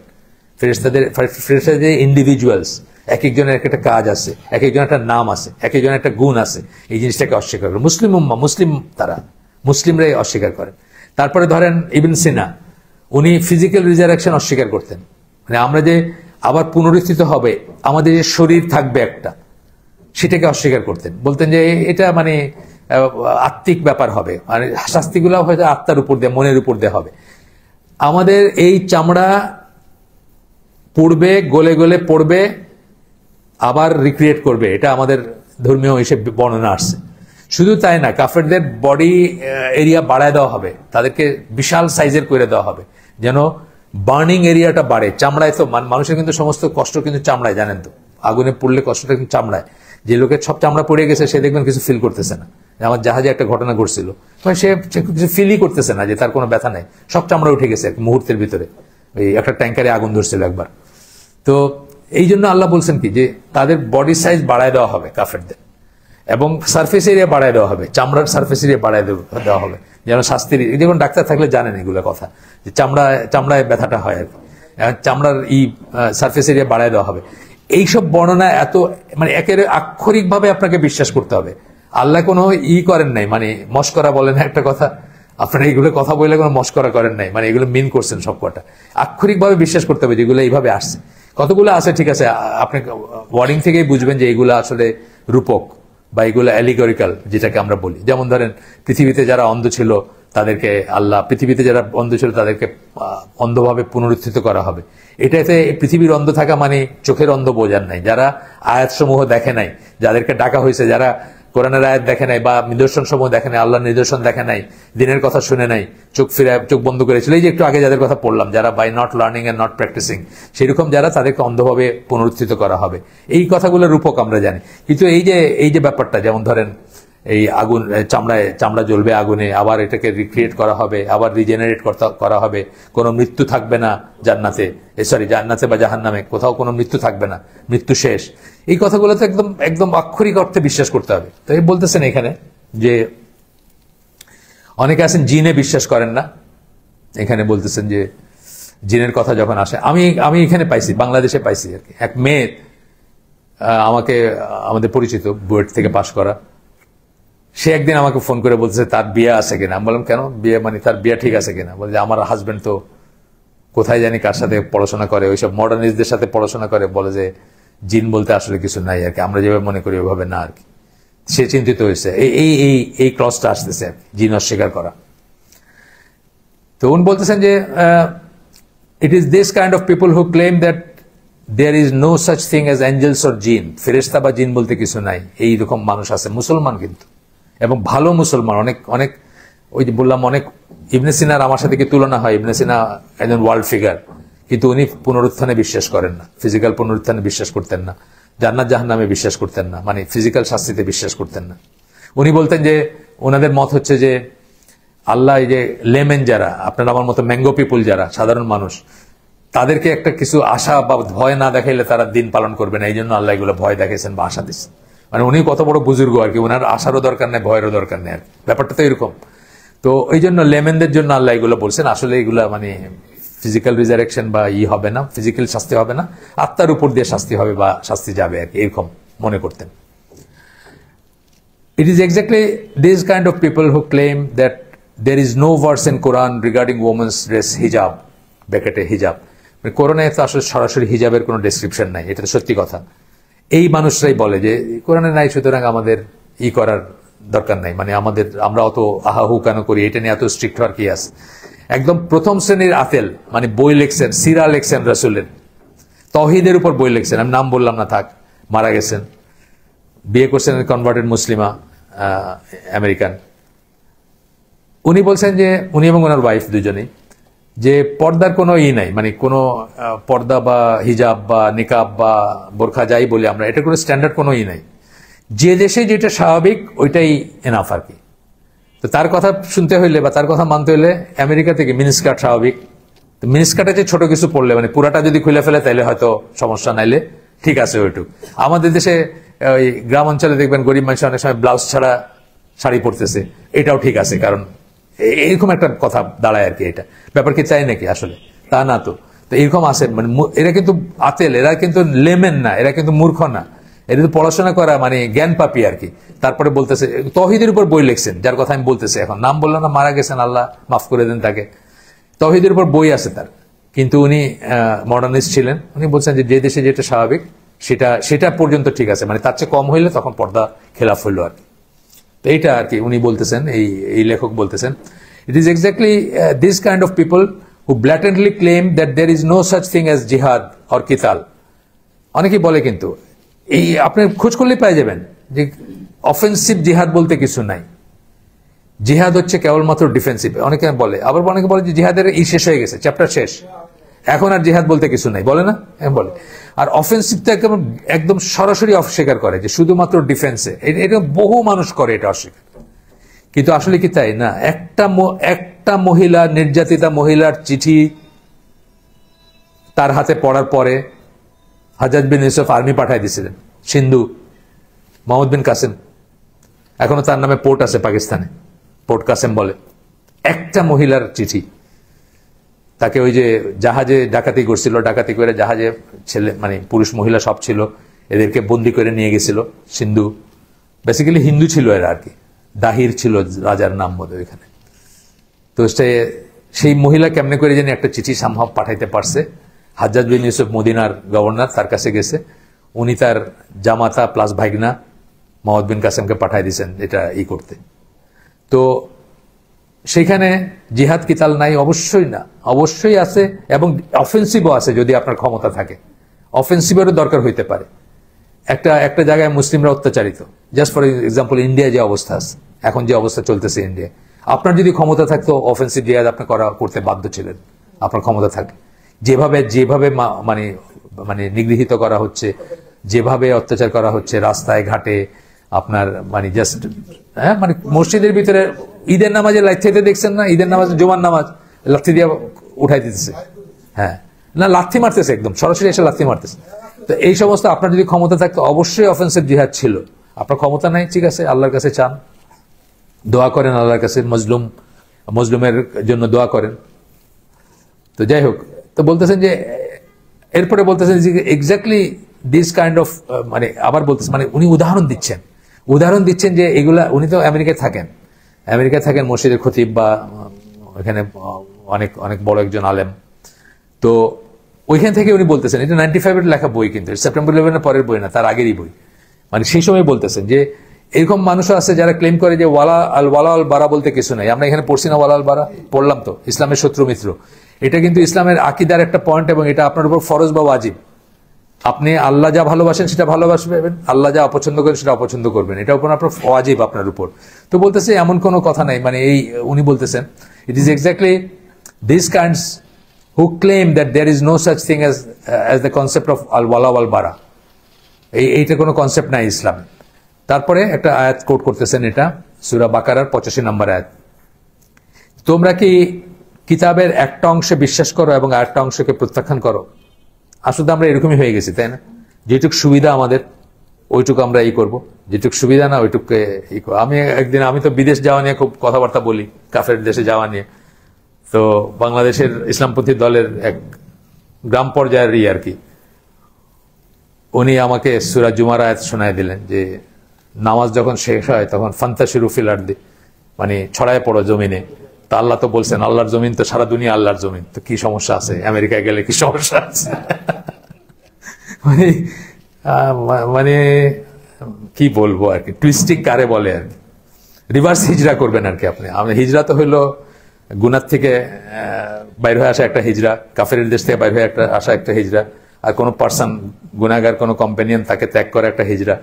ফেরেশতাদের ইন্ডিভিজুয়ালস, এক একজনের একটা কাজ আছে, এক একজনের একটা নাম আছে, এক একজনের একটা গুণ আছে, এই জিনিসটাকে অস্বীকার করে মুসলিম উম্মাহ, তারা মুসলিমরাই অস্বীকার করেন। তারপরে ধরেন ইবনে সিনা, উনি ফিজিক্যাল রিজারেকশন অস্বীকার করতেন, মানে আমরা যে আবার পুনরুত্থিত হবে, আমাদের যে শরীর থাকবে একটা, সেটাকে অস্বীকার করতেন। বলতেন যে এটা মানে আত্মিক ব্যাপার হবে, মানে শাস্তিগুলো হয়তো আত্মার উপর দিয়ে, মনের উপর দিয়ে হবে। আমাদের এই চামড়া পড়বে, গলে গলে পড়বে, আবার রিক্রিয়েট করবে, এটা আমাদের ধর্মীয় হিসেবে বর্ণনা আসছে। শুধু তাই না, কাফেরদের বডি এরিয়া বাড়ায় দেওয়া হবে, তাদেরকে বিশাল সাইজের করে দেওয়া হবে, যেন বার্নিং এরিয়াটা বাড়ে। চামড়ায় তো মানুষের কিন্তু সমস্ত কষ্ট কিন্তু চামড়ায়, জানেন তো, আগুনে পড়লে কষ্টটা কিন্তু চামড়ায়। যে লোকের সব চামড়া পড়ে গেছে সে দেখবেন কিছু ফিল করতেছে না। আমার জাহাজে একটা ঘটনা ঘটছিল, সে কিছু ফিলই করতেছে না, যে তার কোনো ব্যথা নাই, সব চামড়া উঠে গেছে মুহূর্তের ভিতরে। ওই একটা ট্যাঙ্কারে আগুন ধরছিল একবার। তো এই জন্য আল্লাহ বলছেন কি, যে তাদের বডি সাইজ বাড়ায় দেওয়া হবে কাফেরদের, এবং সার্ফেস এরিয়া বাড়ায় দেওয়া হবে, চামড়ার সার্ফেস এরিয়া বাড়ায় দেওয়া হবে, যেন শাস্তির, যেমন ডাক্তার থাকলে জানেন এগুলো কথা, যে চামড়ায় ব্যথাটা হয় আর কি, চামড়ার সার্ফেস এরিয়া বাড়ায় দেওয়া হবে। এইসব বর্ণনা এত, মানে একেবারে আক্ষরিক ভাবে আপনাকে বিশ্বাস করতে হবে। আল্লাহ কোনো করেন নাই, মানে মস্করা বলেন একটা কথা, আপনারা এগুলো কথা বলে কোনো মস্করা করেন নাই, মানে এগুলো মিন করছেন সবকটা, আক্ষরিকভাবে বিশ্বাস করতে হবে যেগুলো এইভাবে আসছে। কতগুলো আছে ঠিক আছে, আপনি ওয়ার্ডিং থেকেই বুঝবেন যে এইগুলো আসলে রূপক বা এগুলো অ্যালিগরিক্যাল যেটাকে আমরা বলি। যেমন ধরেন পৃথিবীতে যারা অন্ধ ছিল তাদেরকে আল্লাহ, পৃথিবীতে যারা অন্ধ ছিল তাদেরকে অন্ধভাবে পুনরুত্থিত করা হবে। এটাতে পৃথিবীর অন্ধ থাকা মানে চোখের অন্ধ বোঝার নাই, যারা আয়াতসমূহ দেখে নাই, যাদেরকে ডাকা হয়েছে, যারা কোরআনের আয়াত দেখে নাই বা নিদর্শন সমূহ দেখে নাই, আল্লাহর নিদর্শন দেখে নাই, দিনের কথা শুনে নাই, চোখ ফিরে চোখ বন্ধ করেছিল, এই যে একটু আগে যাদের কথা পড়লাম, যারা by not learning and not practicing, সেরকম যারা, তাদেরকে অন্ধভাবে পুনরুত্থিত করা হবে। এই কথাগুলো রূপক আমরা জানি। কিন্তু এই যে ব্যাপারটা, যেমন ধরেন এই আগুন, চামড়া জ্বলবে আগুনে, আবার এটাকে রিক্রিয়েট করা হবে, আবার রিজেনারেট করা হবে, কোনো মৃত্যু থাকবে না জান্নাতে, জান্নাতে বা জাহান্নামে কোথাও কোনো মৃত্যু থাকবে না, মৃত্যু শেষ। এই কথাগুলো তো একদম একদম আক্ষরিক অর্থে বিশ্বাস করতে হবে। তো এই বলতেছেন এখানে যে অনেকে আছেন জিনে বিশ্বাস করেন না। এখানে বলতেছেন যে জিনের কথা যখন আসে, আমি এখানে পাইছি, বাংলাদেশে পাইছি আর কি। এক মেয়ে আমাকে, আমাদের পরিচিত, বুয়েট থেকে পাশ করা, সে একদিন আমাকে ফোন করে বলতেছে তার বিয়ে আছে কিনা। আমি বললাম কেন বিয়ে, মানে তার বিয়ে ঠিক আছে কিনা? বলছে আমার হাজবেন্ড তো কোথায় জানি কার সাথে পড়াশোনা করে, ওইসব মডার্নিস্টদের সাথে পড়াশোনা করে, বলে যে জিন বলতে আসলে কিছু নাই আর কি, আমরা যেভাবে মনে করি ওইভাবে না আর কি। সে চিন্তিত হয়েছে, এই ক্রসটা আসতেছে আর কি, জিন অস্বীকার করা। তো উনি বলতেছেন যে it is this kind of people who claim that there is no such thing as angels or jinn, ফেরেশতা বা জিন বলতে কিছু নাই, এইরকম মানুষ আছে, মুসলমান কিন্তু, এবং ভালো মুসলমান। অনেক অনেক ওই যে বললাম, অনেক ইবনে সিনার আমার সাথে কি তুলনা হয়, ইবনে সিনা একজন ওয়ার্ল্ড ফিগার, কিন্তু উনি পুনরুত্থানে বিশ্বাস করেন না, ফিজিক্যাল পুনরুত্থানে বিশ্বাস করতেন না, জান্নাত জাহান্নামে বিশ্বাস করতেন না, মানে ফিজিক্যাল শাস্তিতে বিশ্বাস করতেন না। উনি বলতেন যে ওনাদের মত হচ্ছে যে আল্লাহ, এই যে লেমেন যারা, আপনার আমার মতো ম্যাঙ্গো পিপুল যারা, সাধারণ মানুষ, তাদেরকে একটা কিছু আশা বা ভয় না দেখাইলে তারা দিন পালন করবে না, এই জন্য আল্লাহ এগুলো ভয় দেখাইছেন বা আশা দিচ্ছেন। মানে উনি কত বড় বুজুর্গ আর কি, ওনার আশারও দরকার নেই, ভয়েরও দরকার নেই আর কি, ব্যাপারটা তো এরকম। তো এই জন্য লেমেনদের জন্য আল্লাহ এগুলো বলছেন। আসলে এগুলা মানে ফিজিক্যাল রিজারেকশন বা হবে না, ফিজিক্যাল শাস্তি হবে না, আত্মার উপর দিয়ে শাস্তি হবে বা শাস্তি যাবে আর কি, এরকম মনে করতেন। It is exactly this kind of people who claim that there is no verse in Quran regarding women's dress hijab, ব্র্যাকেটে হিজাব, কোরআনে তো আসলে সরাসরি হিজাবের কোনো ডেসক্রিপশন নাই, এটা সত্যি কথা। এই মানুষরাই বলে যে কোরআনে নাই, সুতরাং আমাদের করার দরকার নাই, মানে আমরা অত আহাহু কেন করি, এটা নিয়ে এত স্ট্রিক্ট হওয়ার কি আছে। একদম প্রথম শ্রেণীর আতেল, মানে বই লেখছেন, সিরা লেখছেন রাসূলের, তাওহীদের উপর বই লেখছেন, আমি নাম বললাম না থাক, মারা গেছেন, বিয়ে করছেন কনভার্টেড মুসলিমা আমেরিকান। উনি বলছেন যে উনি এবং ওনার ওয়াইফ দুজনেই, যে পর্দার কোনো নাই, মানে কোনো পর্দা বা হিজাব বা নিকাব বা বোরখা যাই বলি আমরা, এটা কোনো স্ট্যান্ডার্ড কোনো নাই, যে দেশে যেটা স্বাভাবিক ওইটাই এনাফ আর কি। তো তার কথা শুনতে হইলে বা তার কথা মানতে হলে আমেরিকা থেকে মিনিস্কার্ট স্বাভাবিক, তো মিনিস্কার্টে যে ছোট কিছু পড়লে, মানে পুরাটা যদি খুলে ফেলে তাহলে হয়তো সমস্যা, নাইলে ঠিক আছে ওইটুক। আমাদের দেশে ওই গ্রাম অঞ্চলে দেখবেন গরিব মানুষ অনেক সময় ব্লাউজ ছাড়া শাড়ি পরতেছে, এটাও ঠিক আছে, কারণ এরকম একটা কথা দাঁড়ায় আর কি। এটা ব্যাপার কি চাই নাকি? আসলে তা না। তো এরকম আছে, মানে এরা কিন্তু আতেল, এরা কিন্তু লেমেন না, এরা কিন্তু মূর্খ না, এরা তো পড়াশোনা করা, মানে জ্ঞান পাপি আর কি। তারপরে বলতেছে তাওহীদের উপর বই লিখছেন, যার কথা আমি বলতেছি, এখন নাম বললাম না, মারা গেছেন, আল্লাহ মাফ করে দেন তাকে। তাওহীদের উপর বই আছে তার, কিন্তু উনি মডার্নিস্ট ছিলেন। উনি বলছেন যে যে দেশে যেটা স্বাভাবিক সেটা পর্যন্ত ঠিক আছে, মানে তার চেয়ে কম হইলে তখন পর্দা খেলাফ হইল আর কি। তো এইটা আর কি উনি বলতেছেন, এই লেখক বলতেছেন, it is exactly this kind of people who blatantly claim that there is no such thing as jihad or qital. অনেকেই বলে, কিন্তু এই আপনি খোঁজ করলেই পেয়ে যাবেন যে অফেন্সিভ জিহাদ বলতে কিছু নাই, জিহাদ হচ্ছে কেবলমাত্র ডিফেন্সিভ। অনেকে বলে, আবার অনেকে বলে যে জিহাদের শেষ হয়ে গেছে, চ্যাপ্টার শেষ, এখন আর জিহাদ বলতে কিছু নাই, বলে না, বলে। আর অফেন্সিভটা একদম সরাসরি অস্বীকার করে যে শুধুমাত্র ডিফেন্সে, এটা বহু মানুষ করে এটা অস্বীকার। কিন্তু আসলে কি তাই না? একটা মহিলা, নির্যাতিতা মহিলার চিঠি তার হাতে পড়ার পরে হাজ্জাজ বিন ইউসুফ আর্মি পাঠাই দিয়েছিলেন সিন্ধু, মোহাম্মদ বিন কাসেম, এখনো তার নামে পোর্ট আছে পাকিস্তানে, পোর্ট কাসেম বলে। একটা মহিলার চিঠি, তাকে ওই যে জাহাজে ডাকাতি করছিল, ডাকাতি করে জাহাজে ছেলে, মানে পুরুষ মহিলা সব ছিল, এদেরকে বন্দি করে নিয়ে গেছিল সিন্ধু। বেসিক্যালি হিন্দু ছিল এরা আর কি, দাহির ছিল রাজার নাম বোধ ওইখানে। তো সেই মহিলা কেমনে করে জানি একটা চিঠি সম্ভব পাঠাইতে পারছে। হাজ্জাজ বিন ইউসুফ মদিনার গভর্নর, তার কাছে গেছে, উনি তার জামাতা প্লাস ভাগনা মোহাম্মদ বিন কাসেমকে পাঠাই দিয়েছেন এটা করতে। তো সেখানে জিহাদ কিতাল নাই? অবশ্যই না, অবশ্যই আছে, এবং অফেন্সিভও আছে যদি আপনার ক্ষমতা থাকে। অফেন্সিভেরও দরকার হইতে পারে। একটা জায়গায় মুসলিমরা অত্যাচারিত, জাস্ট ফর এক্সাম্পল ইন্ডিয়া যে অবস্থা আছে, এখন যে অবস্থা চলতেছে ইন্ডিয়া, আপনার যদি ক্ষমতা থাকতো অফেন্সিভ জিহাদ আপনি করতে বাধ্য ছিলেন, আপনার ক্ষমতা থাকে। যেভাবে মানে মানে নিগৃহীত করা হচ্ছে, যেভাবে অত্যাচার করা হচ্ছে রাস্তায় ঘাটে, আপনার মানে জাস্ট মানে মসজিদের ভিতরে ঈদের নামাজে লাথিতে দেখছেন না? ঈদের নামাজ, জুমার নামাজ লাথি দিয়ে উঠাই দিতেছে। হ্যাঁ, না লাথি মারতেছে, একদম সরাসরি এসে লাথি মারতেছে। তো এই সমস্ত আপনার যদি ক্ষমতা থাকতো অবশ্যই অফেন্সিভ জিহাদ ছিল। আপনার ক্ষমতা নাই, ঠিক আছে, আল্লাহর কাছে চান, দোয়া করেন আল্লাহর কাছে, মজলুমের জন্য দোয়া করেন। তো যাই হোক, তো বলতেছেন যে এরপরে বলতেছেন যে এক্স্যাক্টলি দিস কাইন্ড অফ মানে আবার বলতেছেন, মানে উনি উদাহরণ দিচ্ছেন যে এগুলা, উনি তো আমেরিকায় থাকেন মসজিদের খতিব বা এখানে অনেক অনেক বড় একজন আলেম। তো ওইখান থেকে উনি বলতেছেন, এটা 95-এর লেখা বই, কিন্তু সেপ্টেম্বর 11-এর পরের বই না, তার আগেরই বই। মানে সেই সময় বলতেছেন যে এরকম মানুষও আছে যারা ক্লেম করে যে ওয়ালা আল বারা বলতে কিছু নাই। আমরা এখানে পড়ছি না ওয়ালা আল বারা? পড়লাম তো, ইসলামের শত্রু মিত্র। এটা কিন্তু ইসলামের আকীদার একটা পয়েন্ট, এবং এটা আপনার উপর ফরজ বা ওয়াজিব। আপনি আল্লাহ যা ভালোবাসেন সেটা ভালোবাসবেন, আল্লাহ যা অপছন্দ করেন সেটা অপছন্দ করবেন, এটা উপর আপনার ওয়াজিব আপনার উপর। তো বলতেছে এমন কোনো কথা নাই, মানে উনি বলতেছেন it is exactly this kinds who claim that there is no such thing as the concept of al-wala wal-bara, এইটা কোনো কনসেপ্ট নাই ইসলাম। তারপরে একটা আয়াত কোট করতেছেন, এটা সূরা বাকারার 85 নম্বর আয়াত, তোমরা কি কিতাবের একটা অংশে বিশ্বাস করো এবং আরেকটা অংশকে প্রত্যাখ্যান করো? আসলে আমরা এরকমই হয়ে গেছি, তাই না? যেটুকু সুবিধা আমাদের ওইটুকু আমরা করব, যেটুকু সুবিধা না ওইটুকু আমি তো বিদেশ যাওয়া নিয়ে খুব কথাবার্তা বলি, কাফের দেশে যাওয়া নিয়ে। তো বাংলাদেশের ইসলামপন্থী দলের এক গ্রাম পর্যায়ের আর কি, উনি আমাকে সূরা জুমার আয়াত শোনায় দিলেন যে নামাজ যখন শেষ হয় তখন ফান্তাশিরু ফিল আরদি, মানে ছড়ায় পড়ো জমিনে। তা আল্লাহ তো বলছেন আল্লাহর জমিন তো সারা দুনিয়া আল্লাহর জমিন, তো কি সমস্যা আছে? আমেরিকায় গেলে কি সমস্যা আছে? মানে কি বলবো আর কি, টুইস্টিং কারে বলে আর কি, রিভার্স হিজরা করবেন আর কি আপনি। হিজরা তো হইলো গুনার থেকে বাইর হয়ে আসা একটা হিজরা, কাফের দেশ থেকে বাইর হয়ে আসা একটা হিজরা, আর কোনো পার্সন গুনাহগার কোনো কম্পেনিয়ন তাকে ত্যাগ করে একটা হিজরা।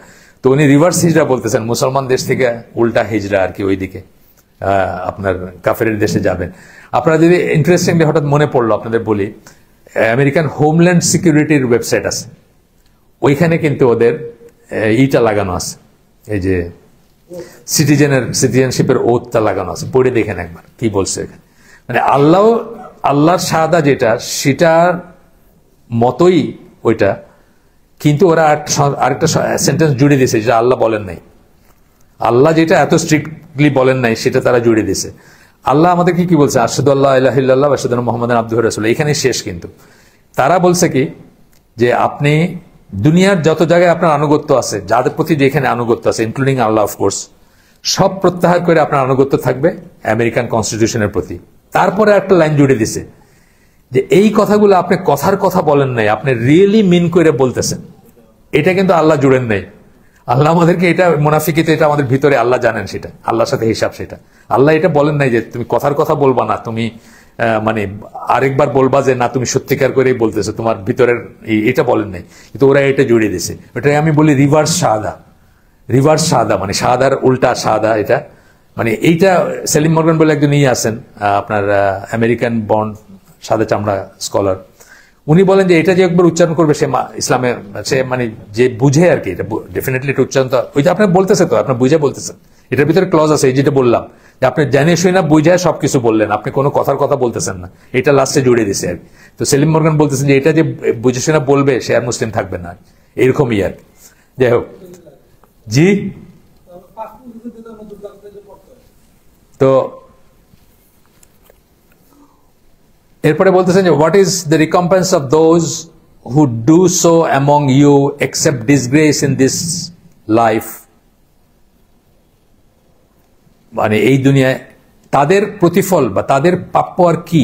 তো উনি রিভার্স হিজরা বলতেছেন, মুসলমান দেশ থেকে উল্টা হিজরা আর কি, ওইদিকে আপনার কাফের দেশে যাবেন। আপনারা যদি ইন্টারেস্টিংলি হঠাৎ মনে পড়লো আপনাদের বলি, আমেরিকান হোমল্যান্ড সিকিউরিটির ওয়েবসাইট আছে, ওইখানে কিন্তু ওদের ইটা লাগানো আছে, এই যে সিটিজেনশিপের ওথটা লাগানো আছে, পড়ে দেখেন একবার কি বলছে এখানে। মানে আল্লাহর শাহাদা যেটা সেটার মতোই ওইটা, কিন্তু ওরা আরেকটা সেন্টেন্স জুড়ে দিয়েছে যেটা আল্লাহ বলেন নাই। আল্লাহ যেটা এত স্ট্রিক্টলি বলেন নাই সেটা তারা জুড়ে দিয়েছে। আল্লাহ আমাদেরকে কি বলছে? আশহাদু আল্লা ইলাহা ইল্লাল্লাহ ওয়া আশহাদু আন্না মুহাম্মাদান আবদুহু ওয়া রাসূলুহু, এখানেই শেষ। কিন্তু তারা বলছে কি যে আপনি দুনিয়ার যত জায়গায় আপনার আনুগত্য আছে, যাদের প্রতি যেখানে আনুগত্য আছে, ইনক্লুডিং আল্লাহ অফকোর্স, সব প্রত্যাহার করে আপনার আনুগত্য থাকবে আমেরিকান কনস্টিটিউশনের প্রতি। তারপরে একটা লাইন জুড়ে দিছে যে এই কথাগুলো আপনি কথার কথা বলেন নাই, আপনি রিয়েলি মিন করে বলতেছেন। এটা কিন্তু আল্লাহ জুড়েন নাই। আল্লাহ আমাদেরকে এটা মুনাফিকিতে, এটা আমাদের ভিতরে আল্লাহ জানেন, সেটা আল্লাহর সাথে হিসাব। সেটা আল্লাহ এটা বলেন নাই যে তুমি কথার কথা বলবা না, তুমি মানে আরেকবার বলবা যে না তুমি সত্যিকার করেই বলতেছো, তোমার ভিতরের এটা বলেন নাই, কিন্তু ওরা এটা জুড়ে দিছে। ওটাই আমি বলি রিভার্স শাহাদা, মানে শাহাদার উল্টা শাহাদা এটা। মানে এইটা সেলিম মর্গান বলে একজন আছেন আপনার আমেরিকান বন্ড সাদা চামড়া স্কলার, উনি বলেন যে এটা যে একবার উচ্চারণ করবে সে ইসলামে, সে মানে যে বুঝে আর কি, এটা ডেফিনেটলি এটা উচ্চারণ, ওই যে আপনি বলতেছে তো, আপনি বুঝে বলতেছেন, এটার ভিতরে ক্লজ আছে, এই যেটা বললাম যে আপনি জানিয়ে শুনে না বুঝে সবকিছু বললেন, আপনি কোনো কথার কথা বলতেছেন না, এটা লাস্টে জুড়ে দিছে আর কি। তো সেলিম মর্গান বলতেছেন যে এটা যে বুঝে শুনে বলবে সে আর মুসলিম থাকবে না, এরকমই আর। যাই হোক, জি। তো এরপরে বলতেছেন যে what is the recompense of those who do so among you except disgrace in this life, মানে এই দুনিয়ায় তাদের প্রতিফল বা তাদের প্রাপ্য আর কি,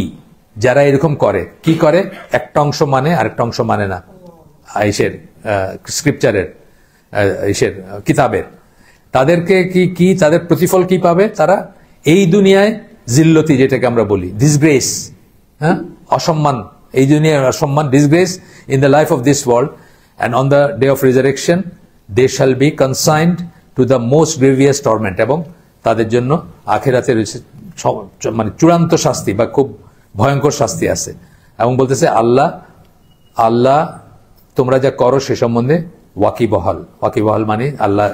যারা এরকম করে, কি করে, একটা অংশ মানে আরেকটা অংশ মানে না ইসের স্ক্রিপচারের ইসের কিতাবের, তাদেরকে কি তাদের প্রতিফল কি পাবে? তারা এই দুনিয়ায় জিল্লতি, যেটাকে আমরা বলি ডিসগ্রেস, হ্যাঁ, অসম্মান, এই দুনিয়ায় অসম্মান, disgrace in the life of this world, and on the day of resurrection they shall be consigned to the most grievous torment, এবং তাদের জন্য আখিরাতে রয়েছে মানে চূড়ান্ত শাস্তি বা খুব ভয়ঙ্কর শাস্তি আছে। এবং বলতেছে আল্লাহ তোমরা যা করো সে সম্বন্ধে ওয়াকিবহাল মানে আল্লাহ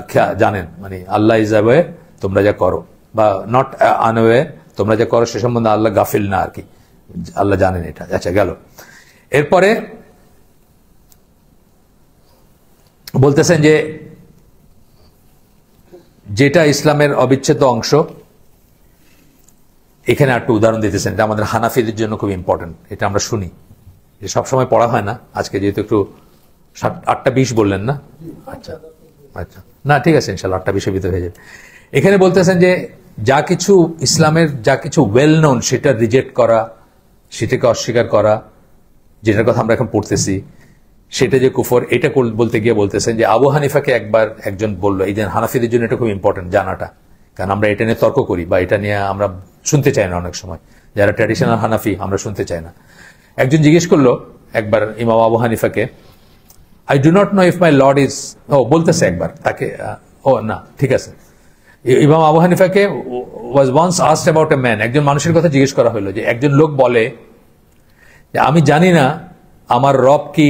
জানেন, মানে আল্লাহ ইজ অ্যাওয়্যার, তোমরা যা করো, বা নট আনঅ্যাওয়্যার, তোমরা যা করো সে সম্বন্ধে আল্লাহ গাফিল না আর কি, আল্লাহ জানেন এটা। আচ্ছা, গেল। এরপরে বলতেছেন যে যেটা ইসলামের অবিচ্ছেদ্য অংশ, এখানে একটা উদাহরণ দিতেছেন, এটা আমাদের হানাফিদের জন্য খুব ইম্পর্টেন্ট, এটা আমরা শুনি, যে সবসময় পড়া হয় না, আজকে যেহেতু একটু 8:20 বললেন না, আচ্ছা আচ্ছা, না ঠিক আছে, ইনশাল্লাহ 8:20 ভিতরে হয়ে যাবে। এখানে বলতেছেন যে যা কিছু ইসলামের যা কিছু ওয়েল নোন সেটা রিজেক্ট করা, সেটাকে অস্বীকার করা, যেটার কথা আমরা এখন পড়তেছি সেটা যে কুফর, এটা বলতে গিয়ে বলতেছেন যে আবু হানিফাকে একবার একজন বললো, এই যে হানাফিদের জন্য এটা খুব ইম্পর্টেন্ট জানাটা, কারণ আমরা এটা নিয়ে তর্ক করি বা এটা নিয়ে আমরা শুনতে চাই না, অনেক সময় যারা ট্র্যাডিশনাল হানাফি আমরা শুনতে চাই না। একজন জিজ্ঞেস করলো একবার ইমাম আবু হানিফাকে, I do not know if my lord is, বলতেছে একবার তাকে, না ঠিক আছে, ইমাম আবু হানিফাকে was once asked about a man, একজন মানুষের কথা জিজ্ঞেস করা হলো, যে একজন লোক বলে যে আমি জানি না আমার রব কি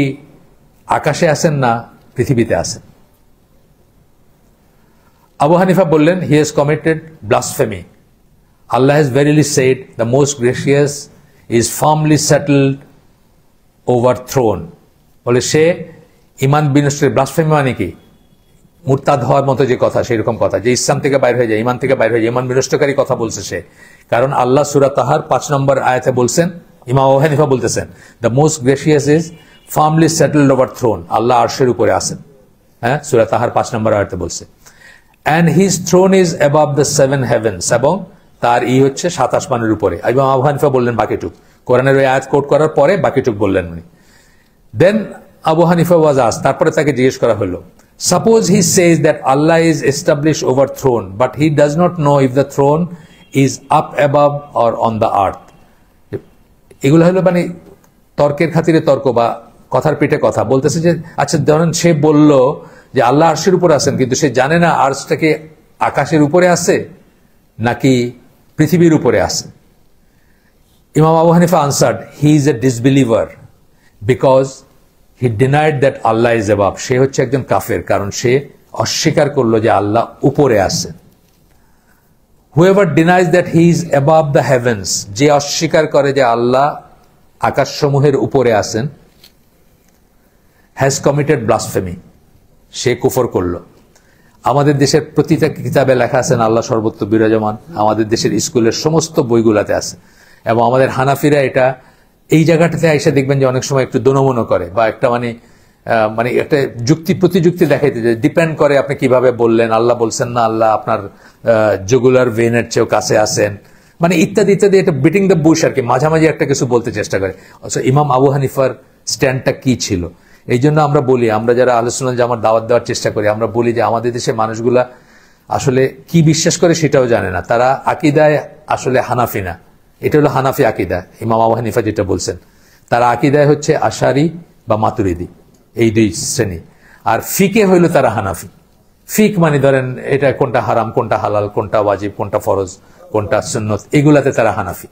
আকাশে আছেন না পৃথিবীতে আছেন। আবু হানিফা বললেন, he has committed blasphemy, Allah has verily said the most gracious is firmly settled over throne, বলে সে ইমান বিনষ্ট, ব্লাসফেমি মানে কি, মুরতাদ হওয়ার মতো যে কথা, সেরকম কথা, যে ইসলাম থেকে বাইর হয়ে যায়, ইমান থেকে বাইর হয়ে যায়, ইমান বিনষ্টকারী কথা বলছে সে। কারণ আল্লাহ সূরা তাহার 5 নম্বর আয়াতে বলছেন, ইমাম আবু হানিফা বলতেছেন, the most gracious is firmly settled over throne, Allah আরশের উপরে আছেন, হ্যাঁ, সূরা তাহার 5 নম্বর আয়াতে বলছে। And his throne is above the 7 heavens, এবং তার হচ্ছে 7 আসমানের উপরে। ইমাম আবু হানিফা বললেন বাকিটুক, কোরআনের ওই আয়াত কোট করার পরে বাকিটুক বললেন উনি। দেন আবু হানিফা ওয়াজ আস্কড, তারপরে তাকে জিজ্ঞেস করা হলো, suppose he says that Allah is established over throne, but he does not know if the throne is up above or on the earth. এগুলো হলো মানে তর্কের খাতিরে তর্ক বা কথার পিঠে কথা। বলতেছে যে আচ্ছা ধরেন সে বলল যে আল্লাহ আরশের উপর আছেন, কিন্তু সে জানে না আরশটাকে আকাশের উপরে আছে নাকি পৃথিবীর উপরে আছে। ইমাম Abu Hanifa answered, he is a disbeliever because he denied that Allah is above, সে হচ্ছে একজন কাফের, কারণ সে অস্বীকার করলো যে আল্লাহ উপরে আছেন। Whoever denies that he is above the heavens, যে অস্বীকার করে যে আল্লাহ আকাশসমূহের উপরে আছেন, হ্যাজ কমিটেড ব্লাসফেমি, সে কুফর করলো। আমাদের দেশের প্রতিটা কিতাবে লেখা আছেন আল্লাহ সর্বত্র বিরাজমান, আমাদের দেশের স্কুলের সমস্ত বইগুলাতে আছে, এবং আমাদের হানাফিরা এটা এই জায়গাটাতে এসে দেখবেন যে অনেক সময় একটু দোনমনো করে বা একটা মানে একটা প্রতিযুক্তি দেখাইতে যায়, ডিপেন্ড করে আপনি কিভাবে বললেন, আল্লাহ বলছেন না আল্লাহ আপনার জুগুলার ভেনের চেয়েও কাছে আছেন, মানে ইত্যাদি ইত্যাদি, এটা বিটিং দ্য বুশ আর কি, মাঝামাঝি একটা কিছু বলতে চেষ্টা করে। ইমাম আবু হানিফার স্ট্যান্ডটা কি ছিল? এই জন্য আমরা বলি, আমরা যারা আহলে সুন্নাত জামাত দাওয়াত দেওয়ার চেষ্টা করি, আমরা বলি যে আমাদের দেশের মানুষগুলা আসলে কি বিশ্বাস করে সেটাও জানে না, তারা আকিদায় আসলে হানাফি না, এটা হলো হানাফি আকিদা। ইমাম আবু হানিফা যেটা বলছেন, তারা আকিদায় হচ্ছে আশারি বা মাতুরিদি, এই দুই শ্রেণী, আর ফিকে হইল তারা হানাফি। ফিক মানে ধরেন এটা কোনটা হারাম, কোনটা হালাল, কোনটা ওয়াজিব, কোনটা ফরজ, কোনটা সুন্নত, এগুলাতে তারা হানাফি।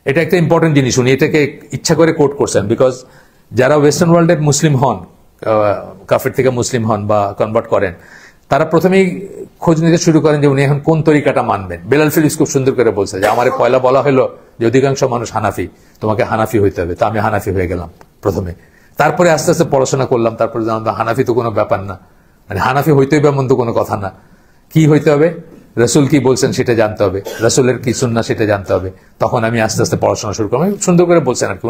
এটা একটা ইম্পর্টেন্ট জিনিস, উনি এটাকে ইচ্ছা করে কোট করছেন, বিকজ যারা ওয়েস্টার্ন ওয়ার্ল্ডের মুসলিম হন, কাফের থেকে মুসলিম হন বা কনভার্ট করেন, তারা প্রথমেই খোঁজ নিতে শুরু করেন যে উনি এখন কোন তরিকাটা মানবেন। বেলাল ফিলিপস খুব সুন্দর করে বলছে যে আমার পয়লা বলা হলো যে অধিকাংশ মানুষ হানাফি, তোমাকে হানাফি হইতে হবে, তো আমি হানাফি হয়ে গেলাম প্রথমে। তারপরে আস্তে আস্তে পড়াশোনা করলাম, তারপরে জানলাম হানাফি তো কোনো ব্যাপার না, মানে হানাফি হইতে হবে এমন তো কোনো কথা না। কি হইতে হবে? রসুল কি বলছেন সেটা জানতে হবে, রসুলের কি সুন্নাহ সেটা জানতে হবে। তখন আমি আস্তে আস্তে পড়াশোনা শুরু করলাম। সুন্দর করে বলছেন আর কি,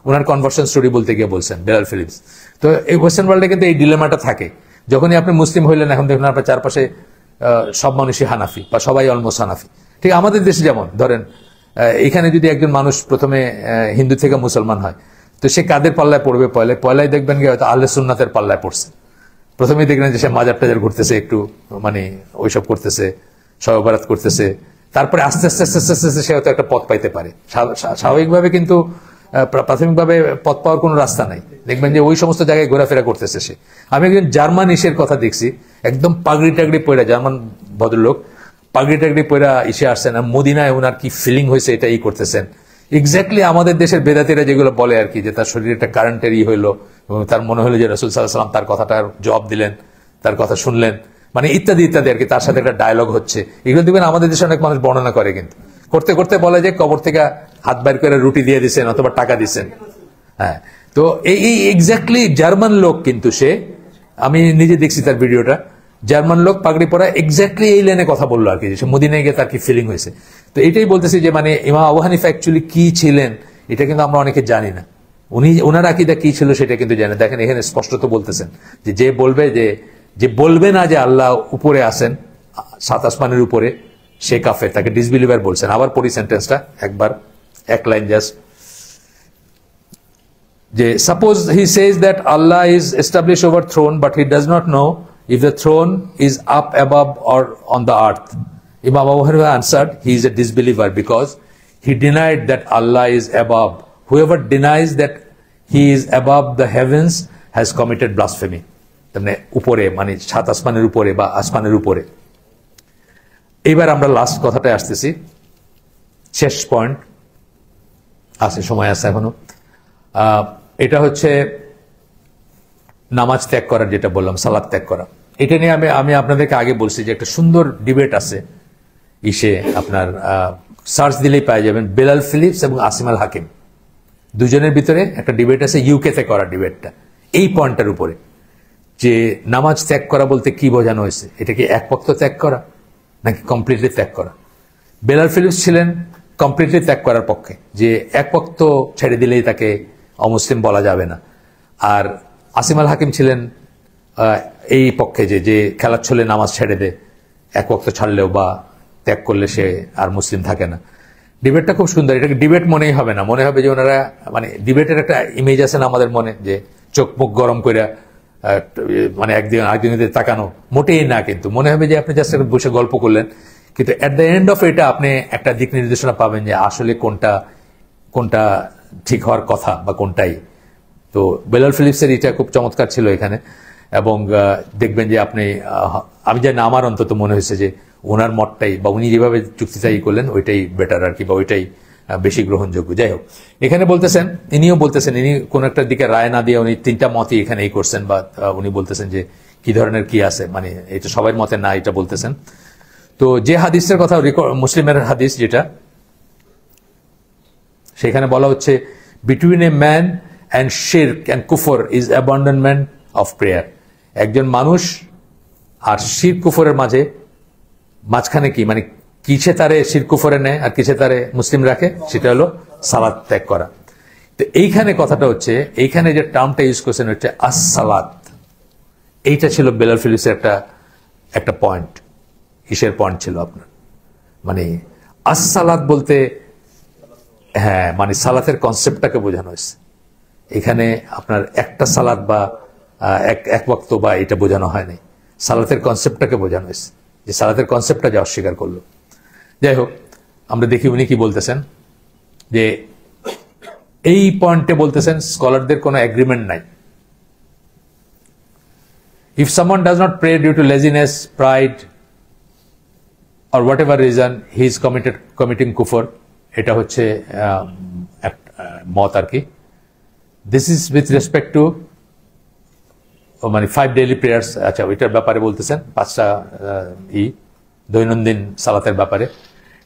ওনার কনভার্সন স্টোরি বলতে গিয়ে বলছেন বেলাল ফিলিপস। তো এই ওয়েস্টার্ন ওয়ার্ল্ডে কিন্তু এই ডিলেমাটা থাকে, যখনই আপনি মুসলিম হইলেন এখন দেখুন আপনার চারপাশে সব মানুষই হানাফি বা সবাই অলমোস্ট হানাফি, ঠিক আমাদের দেশে যেমন ধরেন এখানে যদি একজন মানুষ প্রথমে হিন্দু থেকে মুসলমান হয়, তো সে কাদের পাল্লায় পড়বে? পয়লায় দেখবেন কি হয়তো আহলে সুন্নাতের পাল্লায় পড়ছে। প্রথমেই দেখবেন যে সে মাজার টাজার ঘুরতেছে, একটু মানে ওইসব করতেছে, শবে বরাত করতেছে। তারপরে আস্তে আস্তে আস্তে আস্তে আস্তে সে হয়তো একটা পথ পাইতে পারে। স্বাভাবিকভাবে কিন্তু প্রাথমিকভাবে পথ পাওয়ার কোনো রাস্তা নাই। দেখবেন যে ওই সমস্ত জায়গায় ঘোরাফেরা করতেছে সে। আমি একজন জার্মান ইসের কথা দেখছি, একদম পাগড়ি টাগড়ি পয়রা, জার্মান ভদ্রলোক পাগড়ি টাগড়ি পয়রা ইসে আসছেন, আর মদিনায় ওনার কি ফিলিং হয়েছে এটা করতেছেন। এক্স্যাক্টলি আমাদের দেশের বেদাতিরা যেগুলো বলে আর কি, যে তার শরীরে একটা কারেন্টের হইলো এবং তার মনে হলো যে রাসূল সাল্লাল্লাহু আলাইহি ওয়াসাল্লাম তার কথাটার জবাব দিলেন, তার কথা শুনলেন, মানে ইত্যাদি ইত্যাদি আর কি, তার সাথে একটা ডায়লগ হচ্ছে। এগুলো দেখবেন আমাদের দেশে অনেক মানুষ বর্ণনা করে, কিন্তু করতে করতে বলে যে কবর থেকে হাত বাইর করে রুটি দিয়ে দিচ্ছেন অথবা টাকা দিচ্ছেন। হ্যাঁ, তো এই এক্স্যাক্টলি জার্মান লোক, কিন্তু সে, আমি নিজে দেখছি তার ভিডিওটা, জার্মান লোক পাগড়ি পরা এক্স্যাক্টলি এই লাইনে কথা বললো আর কি, সে মদিনায় গিয়ে তার কি ফিলিং হয়েছে। তো এটাই বলতেছি যে মানে ইমাম আবু হানিফা অ্যাকচুয়ালি কি ছিলেন এটা কিন্তু আমরা অনেকে জানি না। ওনার আকীদা কি ছিল সেটা কিন্তু জানেন। দেখেন এখানে স্পষ্টত বলতেছেন যে বলবে যে বলবে না যে আল্লাহ উপরে আছেন, সাত আসমানের উপরে, সে কাফের, তাকে ডিসবিলিভার বলছেন। আবার পড়ি সেন্টেন্সটা একবার, এক লাইন জাস্ট, যে suppose he says that Allah is establish over throne but he does not know if the throne is up above or on the earth. Imam Abu Hanifa answered, he is a disbeliever because he denied that Allah is above. Whoever denies that he is above the heavens has committed blasphemy. মানে উপরে, মানে সাত আসমানের উপরে বা আসমানের উপরে। এবার আমরা লাস্ট কথাটায় আসতেছি, শেষ পয়েন্ট আছে, সময় আছে এখনো। এটা হচ্ছে নামাজ ত্যাগ করার, যেটা বললাম সালাত ত্যাগ করা। এটা নিয়ে আমি আপনাদেরকে আগে বলছি যে একটা সুন্দর ডিবেট আছে ইসে, আপনার সার্চ দিলেই পাওয়া যাবেন, বেলাল ফিলিপস এবং আসিম আল হাকিম দুজনের ভিতরে একটা ডিবেট আছে, ইউকেতে করা ডিবেটটা এই পয়েন্টটার উপরে, যে নামাজ ত্যাগ করা বলতে কি বোঝানো হয়েছে। এটা কি এক পক্ষ ত্যাগ করা নাকি কমপ্লিটলি ত্যাগ করা? বেলাল ফিলিপস ছিলেন কমপ্লিটলি ত্যাগ করার পক্ষে, যে এক পক্ষ ছেড়ে দিলেই তাকে অমুসলিম বলা যাবে না। আর আসিম আল হাকিম ছিলেন এই পক্ষে, যে খেলার ছলে নামাজ ছেড়ে দে, এক ওয়াক্ত ছাড়লেও বা ত্যাগ করলে সে আর মুসলিম থাকে না। ডিবেটটা খুব সুন্দর। এটাকে ডিবেট মনেই হবে না, মনে হবে যে ওনারা, মানে ডিবেটের একটা ইমেজ আছে না আমাদের মনে, যে চোখ মুখ গরম করে মানে একদিন আরেকদিন তাকানো, মোটেই না। কিন্তু মনে হবে যে আপনি জাস্ট বসে গল্প করলেন, কিন্তু অ্যাট দ্য এন্ড অফ এটা আপনি একটা দিক নির্দেশনা পাবেন যে আসলে কোনটা ঠিক হওয়ার কথা বা কোনটাই। তো বেলাল ফিলিপসের এটা খুব চমৎকার ছিল এখানে। এবং দেখবেন যে আমি জানি না, আমার অন্তত মনে হয়েছে যে ওনার মতটাই, বা উনি যেভাবে যুক্তিটাই করলেন ওইটাই বেটার আর কি, বা ওইটাই বেশি গ্রহণযোগ্য। যাই হোক, এখানে বলতেছেন, ইনিও বলতেছেন, ইনি কোন একটা দিকে রায় না দিয়ে উনি তিনটা মতই এখানে করছেন, বা উনি বলতেছেন যে কি ধরনের কি আছে, মানে এটা সবার মতে না, এটা বলতেছেন। তো যে হাদিসের কথা, মুসলিমের হাদিস যেটা, সেখানে বলা হচ্ছে, বিটুইন এ ম্যান অ্যান্ড শিরক অ্যান্ড কুফর ইজ অ্যাবান্ডনমেন্ট অফ প্রেয়ার। একজন মানুষ আর শিরক কুফরের মাঝখানে কি, মানে কিসে তারে শিরক কুফরে নেয় আর কিসে তারে মুসলিম রাখে, সেটা হলো সালাত ত্যাগ করা। তো এইখানে কথাটা হচ্ছে, এইখানে যে টার্মটা ইউজ করছেন হচ্ছে আস-সালাত। এইটা ছিল বেলাল ফিলিপসের একটা পয়েন্ট। কিসের পয়েন্ট ছিল আপনার, মানে আস-সালাত বলতে, হ্যাঁ, মানে সালাতের কনসেপ্টটাকে বোঝানো হয়েছে এখানে। আপনার একটা সালাত বা এক ওয়াক্ত বা এটা বোঝানো হয়নি, সালাতের কনসেপ্টটাকে বোঝানো হয়েছে, যে সালাতের কনসেপ্টটা যে অস্বীকার করলো। যাই হোক, আমরা দেখি উনি কি বলতেছেন, যে এই পয়েন্টে বলতেছেন স্কলারদের কোনো এগ্রিমেন্ট নাই। If someone does not pray due to laziness, pride or whatever reason he is committing kufr, এটা হচ্ছে মত আর কি। This is with respect to মানে 5 ডেইলি প্রেয়ার্স। আচ্ছা, ওইটার ব্যাপারে বলতেছেন, 5টা দৈনন্দিন সালাতের ব্যাপারে।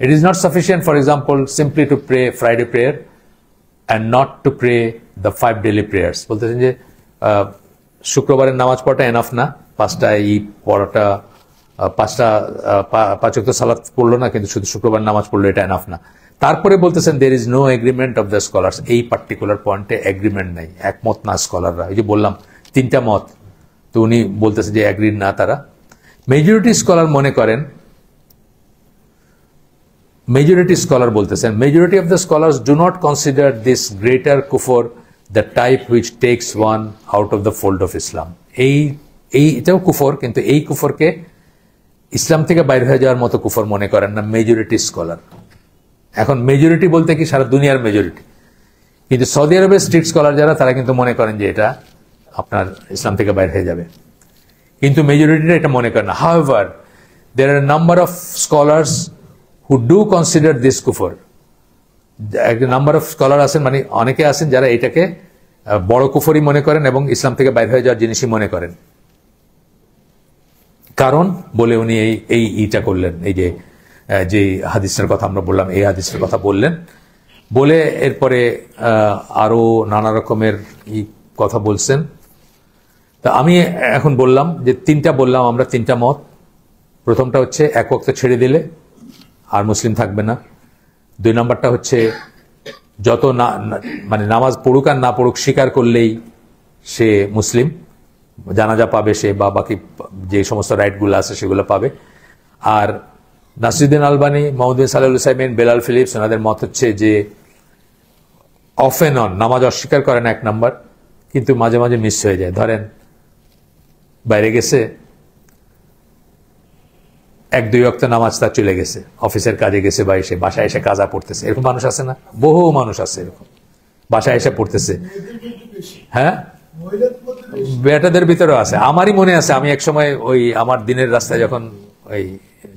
It is not sufficient for example simply to pray Friday prayer and not to pray the 5 daily prayers. বলতেছেন যে শুক্রবারের নামাজ পড়াটা এনাফ না, 5টা পড়াটা, 5 ওয়াক্ত সালাত পড়লো না, কিন্তু শুধু শুক্রবার নামাজ পড়লো, এটা এনাফ না। তারপরে বলতেছেন there is no agreement of the scholars. এই পার্টিকুলার পয়েন্টে এগ্রিমেন্ট নাই, একমত না স্কলাররা। এই যে বললাম 3টা মত, তো উনি বলতেছে যে এগ্রিড না তারা। মেজরিটি স্কলার মনে করেন মেজরিটি স্কলার বলতেছেন, majority of the scholars do not consider this greater কুফর the type which takes one out of the fold of Islam. এটাও কুফর, কিন্তু এই কুফরকে ইসলাম থেকে বাইরে হয়ে যাওয়ার মতো কুফর মনে করেন না মেজরিটি স্কলার। এখন মেজরিটি বলতে কি সারা দুনিয়ার মেজরিটি, কিন্তু সৌদি আরবের স্ট্রিট স্কলার যারা, তারা কিন্তু মনে করেন যে এটা আপনার ইসলাম থেকে বাইরে হয়ে যাবে, কিন্তু মেজরিটিরা এটা মনে করেন না। However there are a number of scholars who do consider this কুফর। একটা নাম্বার অফ স্কলার আছেন, মানে অনেকে আছেন যারা এটাকে বড় কুফরই মনে করেন এবং ইসলাম থেকে বাইরে হয়ে যাওয়ার জিনিসই মনে করেন। কারণ বলে উনি এইটা করলেন, এই যে হাদিসের কথা আমরা বললাম, এই হাদিসের কথা বললেন, বলে এরপরে আরো নানা রকমের কথা বলছেন। তা আমি এখন বললাম যে আমরা তিনটা মত। প্রথমটা হচ্ছে এক ওয়াক্ত ছেড়ে দিলে আর মুসলিম থাকবে না। 2 নম্বরটা হচ্ছে যত না মানে নামাজ পড়ুক আর না পড়ুক, স্বীকার করলেই সে মুসলিম, জানাজা পাবে সে, বা বাকি যে সমস্ত রাইটগুলো আছে সেগুলো পাবে। আর নাসিরুদ্দিন আলবানী, মোহাম্মদ বিন সালেহ আল উসাইমিন, বেলাল ফিলিপস, ওনাদের মত হচ্ছে যে অফ এন্ড অন নামাজ অস্বীকার করে না 1 নম্বর, কিন্তু মাঝে মাঝে মিস হয়ে যায়। ধরেন বাইরে গেছে, 1-2 ওয়াক্ত নামাজ তার চলে গেছে, অফিসের কাজে গেছে বা এসে বাসায় এসে কাজা পড়তেছে, এরকম মানুষ আছে না? বহু মানুষ আছে এরকম, বাসায় এসে পড়তেছে। হ্যাঁ, বেটাদের ভিতরেও আছে। আমারই মনে আছে, আমি এক সময় ওই আমার দিনের রাস্তায় যখন ওই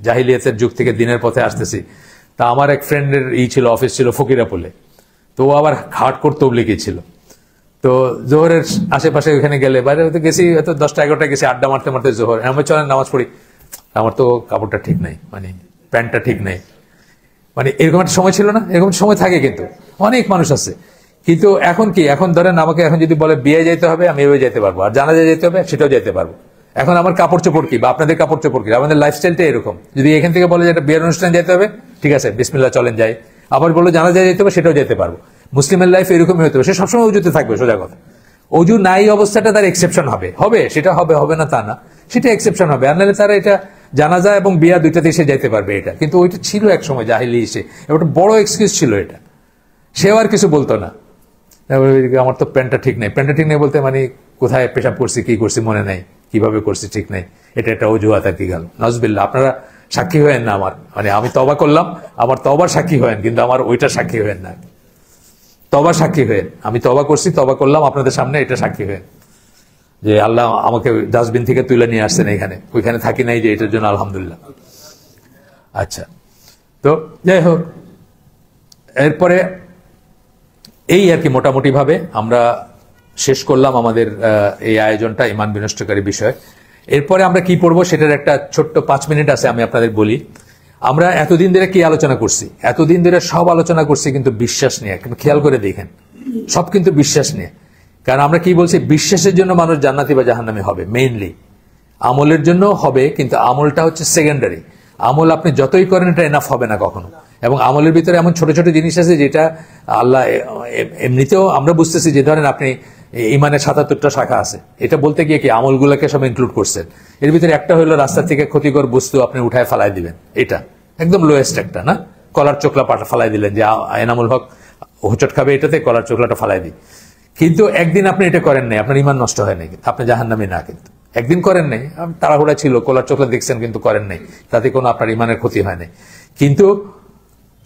জাহিলিয়াতের যুগ থেকে দিনের পথে আসতেছি, তা আমার এক ফ্রেন্ডের ছিল, অফিস ছিল ফকিরাপুলে, তো ও আবার হার্ডকোর তবলিগী ছিল। তো জোহরের আশেপাশে ওখানে গেলে, বাইরে হয়তো গেছি, হয়তো 10টা-11টায় গেছি, আড্ডা মারতে মারতে জোহর, আমি চলেন নামাজ পড়ি, আমার তো কাপড়টা ঠিক নাই, মানে প্যান্টটা ঠিক নাই, মানে এরকম একটা সময় ছিল না? এরকম সময় থাকে, কিন্তু অনেক মানুষ আছে। কিন্তু এখন কি, এখন ধরেন আমাকে এখন যদি বলে বিয়ে যেতে হবে, আমি এভাবে যেতে পারবো, আর জানাজা যেতে হবে সেটাও যেতে পারবো। এখন আমার কাপড় চোপড় কি, বা আপনাদের কাপড় চোপড় কি, আমাদের লাইফস্টাইলটা এরকম। যদি এখান থেকে বলে যে একটা বিয়ের অনুষ্ঠানে যেতে হবে, ঠিক আছে বিসমিল্লাহ চলেন যাই, আবার বললো জানাজা যেতে হবে, সেটাও যেতে পারবো। মুসলিমের লাইফ এরকমই হতে হবে, সে সবসময় অজুতে থাকবে, সোজা কথা। অজু নাই অবস্থাটা তার এক্সেপশন হবে, সেটা হবে না তা না, সেটা এক্সেপশন হবে। আর নাহলে তারা এটা জানাজা এবং বিয়া দুইটাতে এসে যাইতে পারবে, এটা কিন্তু ওইটা ছিল এক সময় জাহিলি এসে, একটা বড় এক্সকিউজ ছিল এটা। সেও আর কিছু বলতো না, আমার তো প্যান্টটা ঠিক নেই, প্যান্টটা ঠিক নেই বলতে মানে কোথায় পেশাব করছি, কি করছি মনে নাই, কিভাবে করছি ঠিক নেই, এটা একটা অজুহাত আর কি গেল। নজবিল্লাহ, আপনারা সাক্ষী হয়েন না আমার, মানে আমি তওবা করলাম, আমার তওবার সাক্ষী হয়েন, কিন্তু আমার ওইটা সাক্ষী হয়েন না। তওবা সাক্ষী হয়েন, আমি তওবা করছি, তওবা করলাম আপনাদের সামনে, এটা সাক্ষী হয়েন যে আল্লাহ আমাকে ডাস্টবিন থেকে তুলে নিয়ে আসছেন এখানে, ওইখানে থাকি নাই, যে এটার জন্য আলহামদুলিল্লাহ। আচ্ছা, তো যাই হোক, এরপরে এই আর কি মোটামুটি ভাবে আমরা শেষ করলাম আমাদের এই আয়োজনটা ঈমান বিনষ্টকারী বিষয়। এরপরে আমরা কি পড়বো সেটার একটা ছোট্ট 5 মিনিট আছে, আমি আপনাদের বলি। আমরা এতদিন ধরে কি আলোচনা করছি? এতদিন ধরে সব আলোচনা করছি কিন্তু বিশ্বাস নিয়ে, কিন্তু খেয়াল করে দেখেন সব কিন্তু বিশ্বাস নিয়ে। কারণ আমরা কি বলছি, বিশ্বাসের জন্য মানুষ জান্নাতি বা জাহান্নামী হবে, মেইনলি আমলের জন্য হবে, কিন্তু আমলটা হচ্ছে সেকেন্ডারি। আমল আপনি যতই করেন এটা এনাফ হবে না কখনো। এবং আমলের ভিতরে এমন ছোট ছোট জিনিস আছে যেটা আল্লাহ এমনিতেও আমরা বুঝতেছি, যে ধরেন আপনি ইমানের 77টা শাখা আছে, এটা বলতে গিয়ে কি আমলগুলোকে সব ইনক্লুড করছেন। এর ভিতরে একটা হলো রাস্তা থেকে ক্ষতিকর বস্তু আপনি উঠায় ফালাই দিবেন, এটা একদম লোয়েস্ট একটা, না? কলার চোখলা পাটা ফালাই দিলেন, যে এনামুল হক হোঁচট খাবে এটাতে, কলার চোখলাটা ফালাই দিই। কিন্তু একদিন আপনি এটা করেন নাই, আপনার ইমান নষ্ট হয় নাই, আপনি জাহান্নামী না। কিন্তু একদিন করেন নাই, তাড়াহুড়া ছিল, কলার চোখলা দেখছেন কিন্তু করেন নাই, তাতে কোনো আপনার ইমানের ক্ষতি হয় নাই। কিন্তু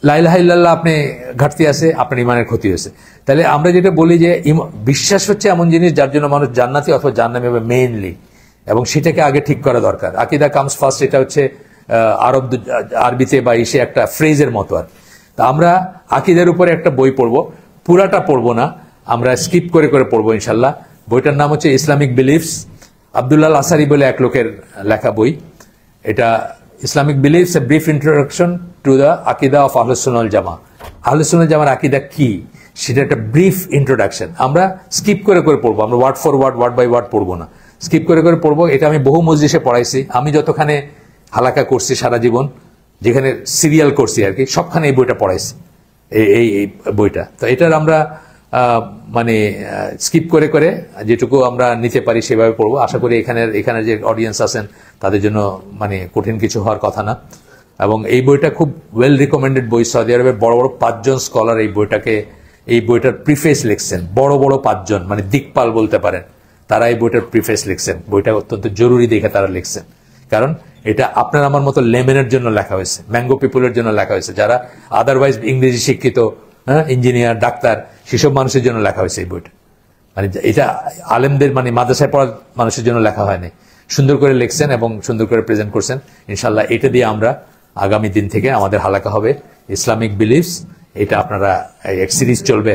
লা ইলাহা ইল্লাল্লাহ আপনি ঘাটতি আছে, আপনার ইমানের ক্ষতি হয়েছে। তাহলে আমরা যেটা বলি যে বিশ্বাস হচ্ছে এমন জিনিস যার জন্য মানুষ জান্নাতি অথবা জাহান্নামী হবে মেইনলি, এবং সেটাকে আগে ঠিক করা দরকার। আকিদা কামস ফার্স্ট, এটা হচ্ছে আরবিতে বা ইসে একটা ফ্রেজের মতো আর। তা আমরা আকিদার উপরে একটা বই পড়বো, পুরাটা পড়বো না, আমরা স্কিপ করে করে পড়বো ইনশাল্লাহ। বইটার নাম হচ্ছে ইসলামিক বিলিফস, আব্দুল্লাহ আল আসারি বলে এক লোকের লেখা বই। এটা Islamic beliefs, a brief introduction to the আকিদা অফ আহলুস সুন্নাহ ওয়াল জামাহ। আহলুস সুন্নাহ ওয়াল জামার আকিদা কি, সেটা একটা ব্রিফ ইন্ট্রোডাকশন। আমরা স্কিপ করে করে পড়বো, আমরা word for word, word by word পড়বো না, স্কিপ করে করে পড়বো। এটা আমি বহু মজলিসে পড়াইছি, আমি যতখানে হালাকা করছি সারা জীবন, যেখানে সিরিয়াল করছি আর কি, সবখানে এই বইটা পড়াইছি, এই বইটা। তো এটার আমরা মানে স্কিপ করে করে যেটুকু আমরা নিতে পারি সেভাবে পড়বো। আশা করি এখানে যে অডিয়েন্স আছেন তাদের জন্য মানে কঠিন কিছু হওয়ার কথা না। এবং এই বইটা খুব ওয়েল রিকমেন্ডেড বই। সৌদি আরবের বড় বড় 5 জন স্কলার এই বইটার প্রিফেস লিখছেন। বড় বড় 5 জন, মানে দিকপাল বলতে পারেন, তারা এই বইটার প্রিফেস লিখছেন। বইটা অত্যন্ত জরুরি দেখে তারা লিখছেন, কারণ এটা আপনার আমার মতো লেমেনের জন্য লেখা হয়েছে, ম্যাঙ্গো পিপুলের জন্য লেখা হয়েছে, যারা আদারওয়াইজ ইংরেজি শিক্ষিত, ইঞ্জিনিয়ার, ডাক্তার, সেসব মানুষের জন্য লেখা হয়েছে এই বইটা। মানে এটা আলেমদের, মানে মাদ্রাসায় পড়া মানুষের জন্য লেখা হয়নি। সুন্দর করে লিখছেন এবং সুন্দর করে প্রেজেন্ট করছেন। ইনশাল্লাহ এটা দিয়ে আমরা আগামী দিন থেকে আমাদের হালাকা হবে ইসলামিক বিলিফস। এটা আপনারা এক সিরিজ চলবে।